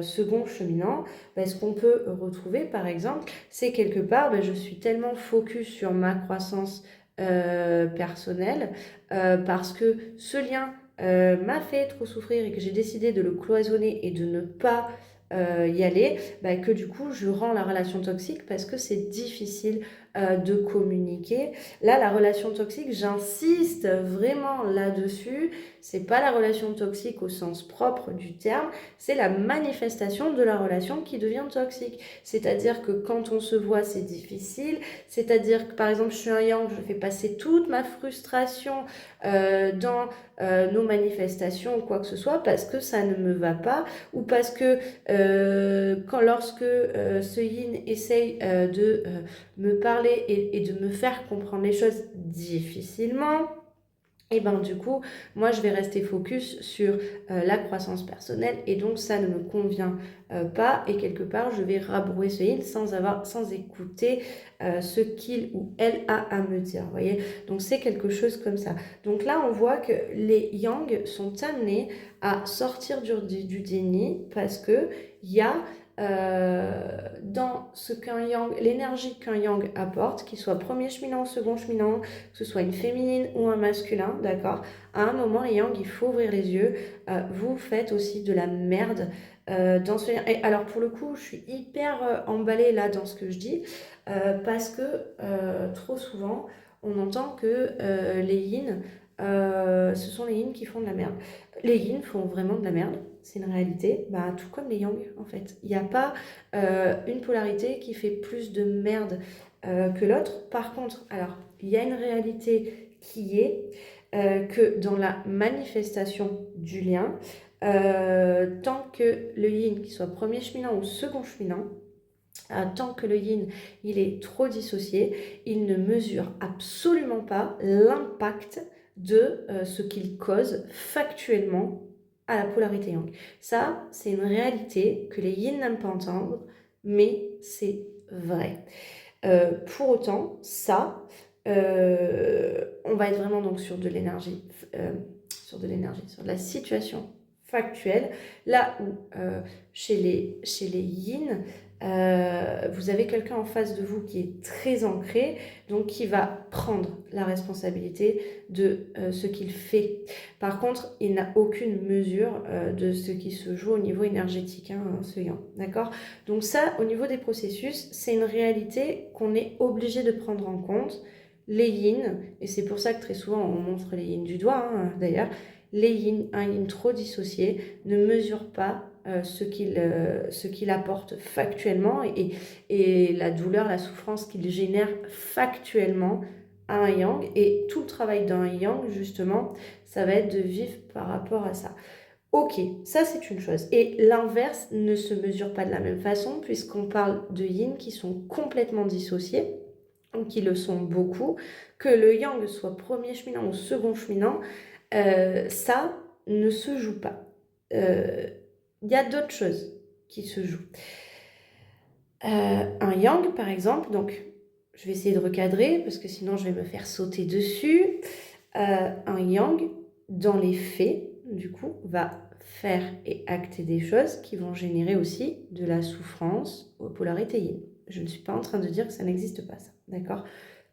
second cheminants, ce qu'on peut retrouver par exemple, c'est quelque part, je suis tellement focus sur ma croissance personnelle parce que ce lien m'a fait trop souffrir et que j'ai décidé de le cloisonner et de ne pas y aller, que du coup je rends la relation toxique parce que c'est difficile de communiquer. Là, la relation toxique, j'insiste vraiment là-dessus, c'est pas la relation toxique au sens propre du terme, c'est la manifestation de la relation qui devient toxique. C'est-à-dire que quand on se voit, c'est difficile, c'est-à-dire que par exemple, je suis un yang, je fais passer toute ma frustration dans nos manifestations ou quoi que ce soit parce que ça ne me va pas ou parce que lorsque ce yin essaye de me parler et de me faire comprendre les choses difficilement, et du coup, moi je vais rester focus sur la croissance personnelle et donc ça ne me convient pas et quelque part je vais rabrouer ce yin sans écouter ce qu'il ou elle a à me dire, vous voyez. Donc c'est quelque chose comme ça. Donc là on voit que les yang sont amenés à sortir du déni parce que il y a dans ce qu'un yang, l'énergie qu'un yang apporte, qu'il soit premier cheminant ou second cheminant, que ce soit une féminine ou un masculin, d'accord. À un moment, les yang, il faut ouvrir les yeux. Vous faites aussi de la merde dans ce lien. Et alors pour le coup, je suis hyper emballée là dans ce que je dis parce que trop souvent, on entend que les yin, ce sont les yin qui font de la merde. Les yin font vraiment de la merde, c'est une réalité, tout comme les yang en fait. Il n'y a pas une polarité qui fait plus de merde que l'autre. Par contre, alors, il y a une réalité qui est que dans la manifestation du lien, tant que le yin, qu'il soit premier cheminant ou second cheminant, tant que le yin il est trop dissocié, il ne mesure absolument pas l'impact de ce qu'il cause factuellement à la polarité yang. Ça, c'est une réalité que les yin n'aiment pas entendre, mais c'est vrai. Pour autant, ça, on va être vraiment donc sur de l'énergie, sur de la situation factuelle, là où chez les yin, vous avez quelqu'un en face de vous qui est très ancré, donc qui va prendre la responsabilité de ce qu'il fait. Par contre, il n'a aucune mesure de ce qui se joue au niveau énergétique, ce yang, d'accord? Donc ça, au niveau des processus, c'est une réalité qu'on est obligé de prendre en compte. Les yin, et c'est pour ça que très souvent on montre les yin du doigt, d'ailleurs, les yin, un yin trop dissocié, ne mesure pas ce qu'il apporte factuellement et la douleur, la souffrance qu'il génère factuellement à un yang. Et tout le travail d'un yang, justement, ça va être de vivre par rapport à ça. Ok, ça c'est une chose. Et l'inverse ne se mesure pas de la même façon puisqu'on parle de yin qui sont complètement dissociés, ou qui le sont beaucoup, que le yang soit premier cheminant ou second cheminant, ça ne se joue pas. Il y a d'autres choses qui se jouent. Un yang, par exemple, donc je vais essayer de recadrer parce que sinon je vais me faire sauter dessus. Un yang, dans les faits, du coup, va faire et acter des choses qui vont générer aussi de la souffrance aux polarités yin. Je ne suis pas en train de dire que ça n'existe pas, ça, d'accord ?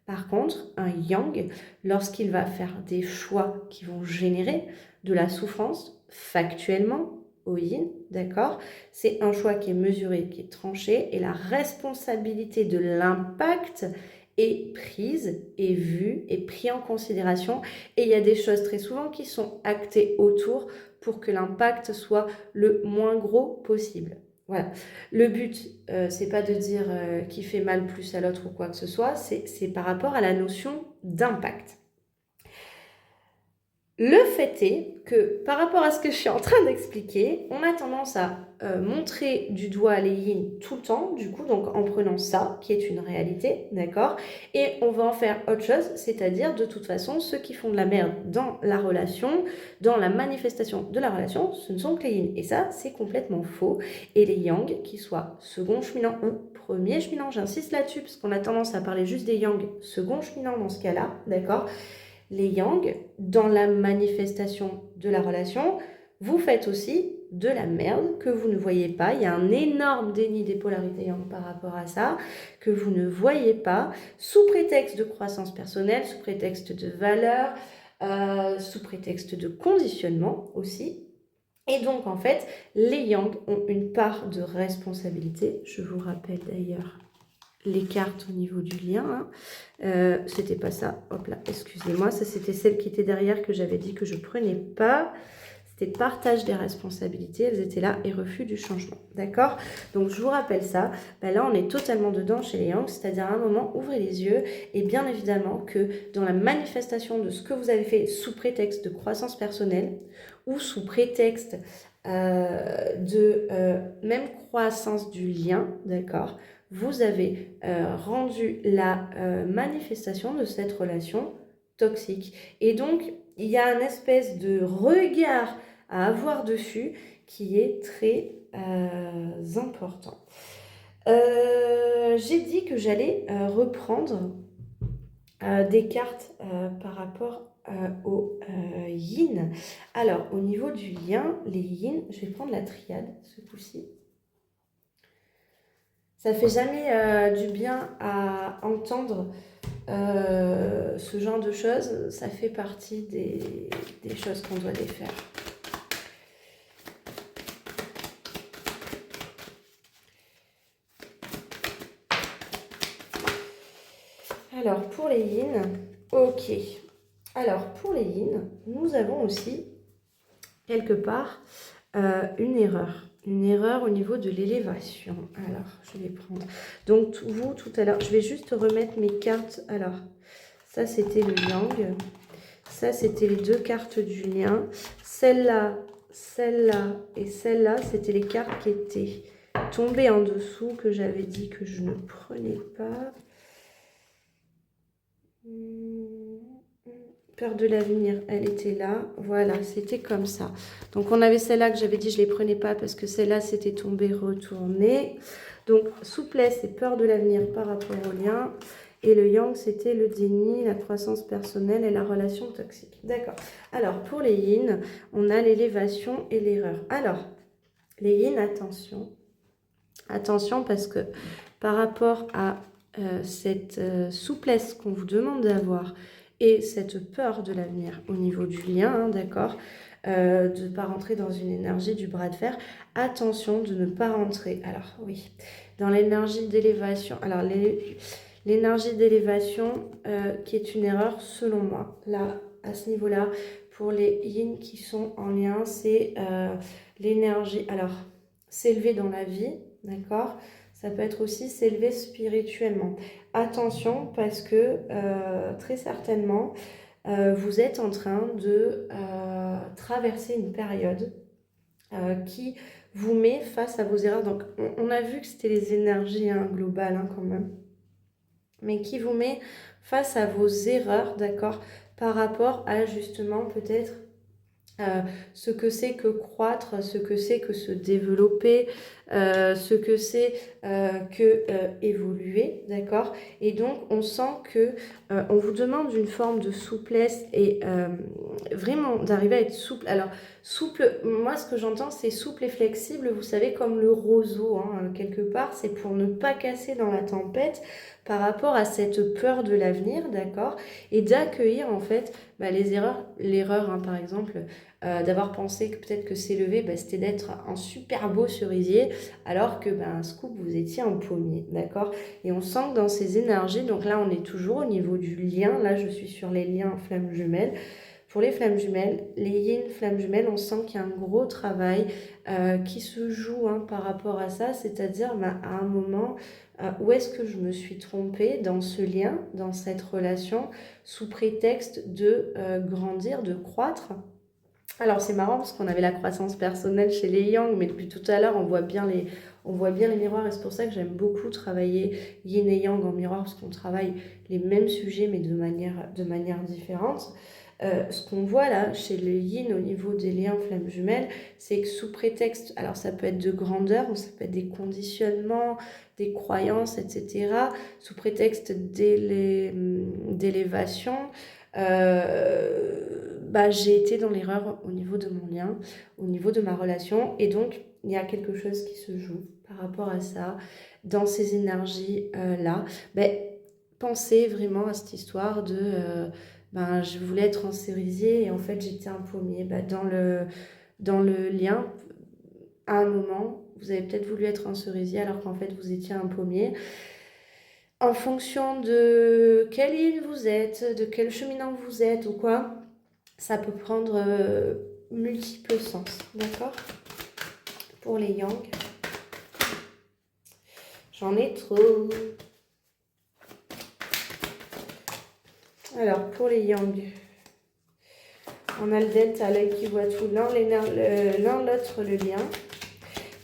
Par contre, un yang, lorsqu'il va faire des choix qui vont générer de la souffrance factuellement au yin, d'accord, c'est un choix qui est mesuré, qui est tranché, et la responsabilité de l'impact est prise, est vue, est prise en considération. Et il y a des choses très souvent qui sont actées autour pour que l'impact soit le moins gros possible. Voilà. Le but, c'est pas de dire qui fait mal plus à l'autre ou quoi que ce soit, c'est par rapport à la notion d'impact. Le fait est que par rapport à ce que je suis en train d'expliquer, on a tendance à montrer du doigt les yin tout le temps, du coup, donc en prenant ça, qui est une réalité, d'accord, et on va en faire autre chose, c'est-à-dire de toute façon, ceux qui font de la merde dans la relation, dans la manifestation de la relation, ce ne sont que les yin. Et ça, c'est complètement faux. Et les yang, qu'ils soient second cheminant ou premier cheminant, j'insiste là-dessus, parce qu'on a tendance à parler juste des yang second cheminant dans ce cas-là, d'accord. Les yang, dans la manifestation de la relation, vous faites aussi de la merde que vous ne voyez pas. Il y a un énorme déni des polarités yang par rapport à ça, que vous ne voyez pas, sous prétexte de croissance personnelle, sous prétexte de valeur, sous prétexte de conditionnement aussi. Et donc, en fait, les yang ont une part de responsabilité. Je vous rappelle d'ailleurs les cartes au niveau du lien. C'était pas ça. Hop là, excusez-moi. Ça, c'était celle qui était derrière que j'avais dit que je prenais pas. C'était partage des responsabilités. Elles étaient là et refus du changement. D'accord? Donc, je vous rappelle ça. Ben là, on est totalement dedans chez les Yang. C'est-à-dire à un moment, ouvrez les yeux. Et bien évidemment que dans la manifestation de ce que vous avez fait sous prétexte de croissance personnelle ou sous prétexte de même croissance du lien, d'accord, vous avez rendu la manifestation de cette relation toxique. Et donc, il y a une espèce de regard à avoir dessus qui est très important. J'ai dit que j'allais reprendre des cartes par rapport au yin. Alors, au niveau du lien, les yin, je vais prendre la triade ce coup-ci. Ça fait jamais du bien à entendre ce genre de choses. Ça fait partie des choses qu'on doit défaire. Alors, pour les yin, ok. Alors, pour les yin, nous avons aussi, quelque part, une erreur. Une erreur au niveau de l'élévation. Alors, je vais prendre. Donc, vous, tout à l'heure, je vais juste remettre mes cartes. Alors, ça, c'était le yang. Ça, c'était les deux cartes du lien. Celle-là et celle-là, c'était les cartes qui étaient tombées en dessous, que j'avais dit que je ne prenais pas. Peur de l'avenir, elle était là. Voilà, c'était comme ça. Donc, on avait celle-là que j'avais dit je ne les prenais pas parce que celle-là, c'était tombé, retourné. Donc, souplesse et peur de l'avenir par rapport au lien. Et le yang, c'était le déni, la croissance personnelle et la relation toxique. D'accord. Alors, pour les yin, on a l'élévation et l'erreur. Alors, les yin, attention. Attention parce que par rapport à cette souplesse qu'on vous demande d'avoir, et cette peur de l'avenir au niveau du lien, hein, d'accord, de ne pas rentrer dans une énergie du bras de fer. Attention de ne pas rentrer, alors oui, dans l'énergie d'élévation. Alors l'énergie d'élévation qui est une erreur selon moi. Là, à ce niveau-là, pour les yin qui sont en lien, c'est l'énergie. Alors, s'élever dans la vie, d'accord ? Ça peut être aussi s'élever spirituellement. Attention parce que très certainement, vous êtes en train de traverser une période qui vous met face à vos erreurs. Donc, on a vu que c'était les énergies globales quand même. Mais qui vous met face à vos erreurs, d'accord, par rapport à justement peut-être ce que c'est que croître, ce que c'est que se développer, ce que c'est que évoluer, d'accord. Et donc on sent que on vous demande une forme de souplesse et vraiment d'arriver à être souple. Alors souple, moi ce que j'entends c'est souple et flexible, vous savez, comme le roseau, hein, quelque part, c'est pour ne pas casser dans la tempête, par rapport à cette peur de l'avenir, d'accord? Et d'accueillir en fait les erreurs, l'erreur par exemple, d'avoir pensé que peut-être que s'élever, c'était d'être un super beau cerisier, alors que un scoop, vous étiez un pommier, d'accord? Et on sent que dans ces énergies, donc là on est toujours au niveau du lien, là je suis sur les liens flammes jumelles. Pour les flammes jumelles, les yin flammes jumelles, on sent qu'il y a un gros travail qui se joue par rapport à ça, c'est-à-dire à un moment où est-ce que je me suis trompée dans ce lien, dans cette relation, sous prétexte de grandir, de croître. Alors c'est marrant parce qu'on avait la croissance personnelle chez les Yang, mais depuis tout à l'heure on voit bien les miroirs, et c'est pour ça que j'aime beaucoup travailler Yin et Yang en miroir, parce qu'on travaille les mêmes sujets mais de manière différente. Ce qu'on voit là chez le Yin au niveau des liens flammes jumelles, c'est que sous prétexte, alors ça peut être de grandeur, ou ça peut être des conditionnements, des croyances, etc., sous prétexte d'élévation, j'ai été dans l'erreur au niveau de mon lien, au niveau de ma relation, et donc il y a quelque chose qui se joue par rapport à ça, dans ces énergies-là. Pensez vraiment à cette histoire de je voulais être en cerisier et en fait j'étais un pommier. Dans le lien, à un moment, vous avez peut-être voulu être un cerisier alors qu'en fait vous étiez un pommier. En fonction de quelle ligne vous êtes, de quel cheminant vous êtes ou quoi, ça peut prendre multiples sens, d'accord? Pour les yang, j'en ai trop. Alors, pour les yang, on a le delta, l'œil qui voit tout, l'un, l'autre, le lien.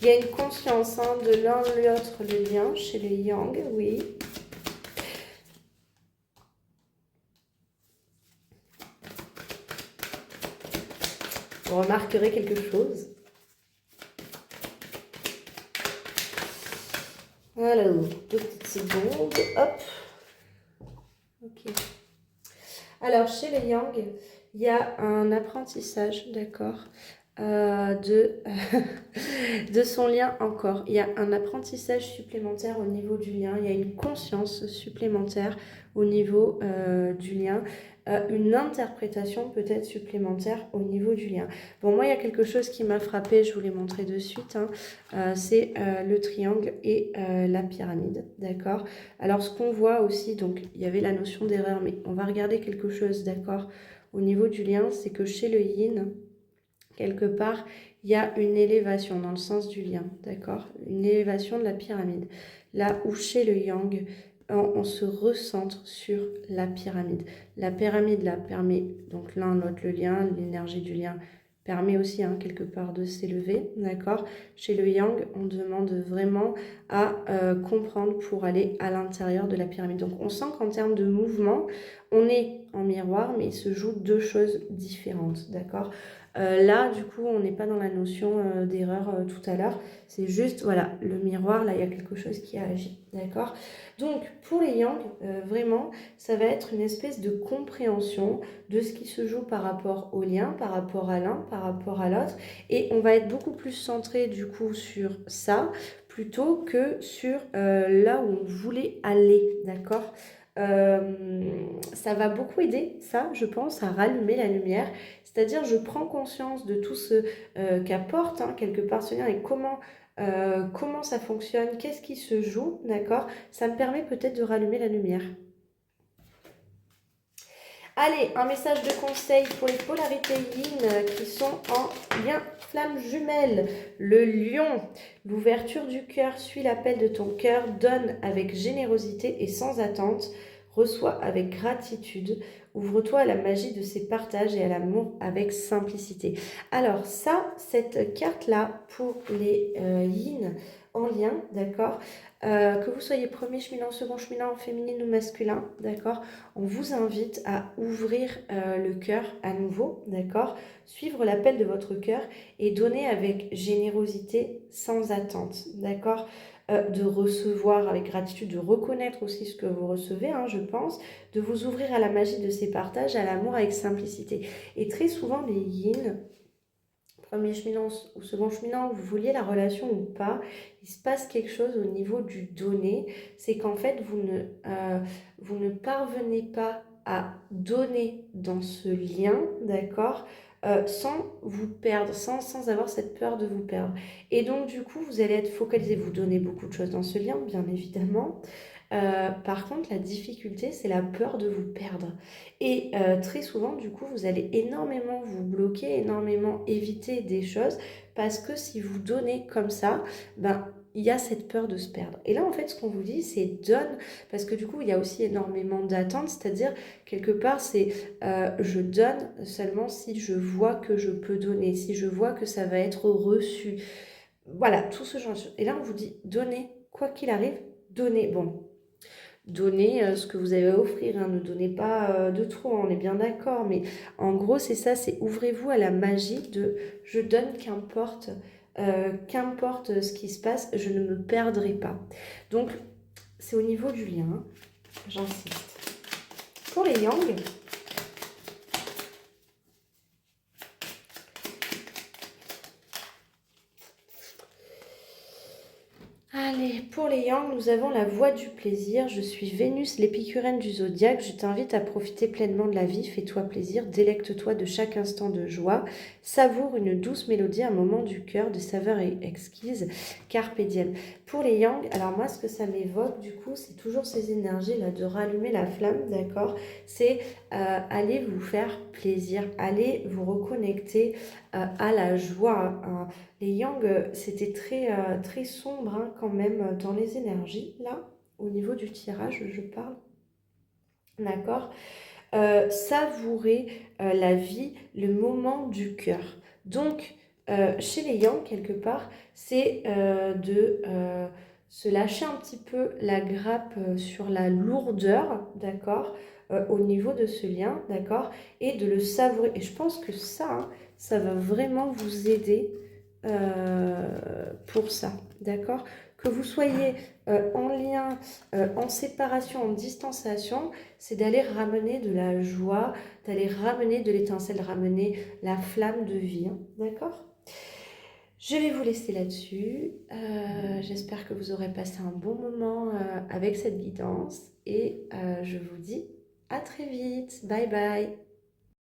Il y a une conscience de l'un, l'autre, le lien chez les yang, oui. Vous remarquerez quelque chose. Alors, 2 petites secondes, hop. Ok. Alors, chez les yang, il y a un apprentissage, d'accord, de son lien encore. Il y a un apprentissage supplémentaire au niveau du lien. Il y a une conscience supplémentaire au niveau du lien. Une interprétation peut-être supplémentaire au niveau du lien. Bon, moi, il y a quelque chose qui m'a frappé, je vous l'ai montré de suite. C'est le triangle et la pyramide, d'accord? Alors, ce qu'on voit aussi, donc, il y avait la notion d'erreur, mais on va regarder quelque chose, d'accord? Au niveau du lien, c'est que chez le yin, quelque part, il y a une élévation dans le sens du lien, d'accord? Une élévation de la pyramide. Là où chez le yang, on se recentre sur la pyramide. La pyramide, là, permet, donc l'un, l'autre, le lien, l'énergie du lien, permet aussi quelque part de s'élever, d'accord? Chez le yang, on demande vraiment à comprendre pour aller à l'intérieur de la pyramide. Donc on sent qu'en termes de mouvement, on est en miroir, mais il se joue 2 choses différentes, d'accord? Là, du coup, on n'est pas dans la notion d'erreur tout à l'heure. C'est juste, voilà, le miroir, là, il y a quelque chose qui a agi, d'accord? Donc, pour les yang, vraiment, ça va être une espèce de compréhension de ce qui se joue par rapport au lien, par rapport à l'un, par rapport à l'autre. Et on va être beaucoup plus centré, du coup, sur ça, plutôt que sur là où on voulait aller, d'accord? Ça va beaucoup aider, ça, je pense, à rallumer la lumière. C'est-à-dire, je prends conscience de tout ce qu'apporte quelque part ce lien et comment ça fonctionne, qu'est-ce qui se joue, d'accord? Ça me permet peut-être de rallumer la lumière. Allez, un message de conseil pour les polarités yin qui sont en lien flamme jumelle. Le lion, l'ouverture du cœur suit l'appel de ton cœur, donne avec générosité et sans attente, reçois avec gratitude, ouvre-toi à la magie de ces partages et à l'amour avec simplicité. Alors ça, cette carte-là pour les yin en lien, d'accord, que vous soyez premier cheminant, second cheminant, féminine ou masculin, d'accord, on vous invite à ouvrir le cœur à nouveau, d'accord, suivre l'appel de votre cœur et donner avec générosité sans attente, d'accord, de recevoir avec gratitude, de reconnaître aussi ce que vous recevez, je pense, de vous ouvrir à la magie de ces partages, à l'amour avec simplicité. Et très souvent, les yin, premier cheminant ou second cheminant, que vous vouliez la relation ou pas, il se passe quelque chose au niveau du donner. C'est qu'en fait, vous ne parvenez pas à donner dans ce lien, d'accord, sans vous perdre, sans avoir cette peur de vous perdre. Et donc, du coup, vous allez être focalisé, vous donnez beaucoup de choses dans ce lien, bien évidemment. Par contre, la difficulté, c'est la peur de vous perdre. Et très souvent, du coup, vous allez énormément vous bloquer, énormément éviter des choses, parce que si vous donnez comme ça, ben, il y a cette peur de se perdre. Et là, en fait, ce qu'on vous dit, c'est donne, parce que du coup, il y a aussi énormément d'attentes, c'est-à-dire, quelque part, c'est je donne seulement si je vois que je peux donner, si je vois que ça va être reçu. Voilà, tout ce genre de choses. Et là, on vous dit, donnez, quoi qu'il arrive, donnez. Bon, donnez ce que vous avez à offrir, hein, ne donnez pas de trop, hein, on est bien d'accord, mais en gros c'est ça, c'est ouvrez-vous à la magie de je donne qu'importe ce qui se passe, je ne me perdrai pas. Donc c'est au niveau du lien, hein, j'insiste. Pour les yang, allez, pour les Yang, nous avons la voie du plaisir. Je suis Vénus, l'épicurienne du zodiaque. Je t'invite à profiter pleinement de la vie. Fais-toi plaisir, délecte-toi de chaque instant de joie. Savoure une douce mélodie, un moment du cœur, de saveur exquise. Carpe diem. Pour les Yang, alors moi, ce que ça m'évoque, du coup, c'est toujours ces énergies-là de rallumer la flamme, d'accord? C'est aller vous faire plaisir, aller vous reconnecter à la joie, hein. Les Yang, c'était très sombre, hein, quand même dans les énergies, là, au niveau du tirage, je parle. D'accord. Savourer la vie, le moment du cœur. Donc, chez les Yang, quelque part, c'est de se lâcher un petit peu la grappe sur la lourdeur, d'accord, au niveau de ce lien, d'accord, et de le savourer. Et je pense que ça, hein, ça va vraiment vous aider pour ça, d'accord? Que vous soyez en lien, en séparation, en distanciation, c'est d'aller ramener de la joie, d'aller ramener de l'étincelle, ramener la flamme de vie, hein, d'accord? Je vais vous laisser là-dessus. J'espère que vous aurez passé un bon moment avec cette guidance et je vous dis à très vite. Bye bye.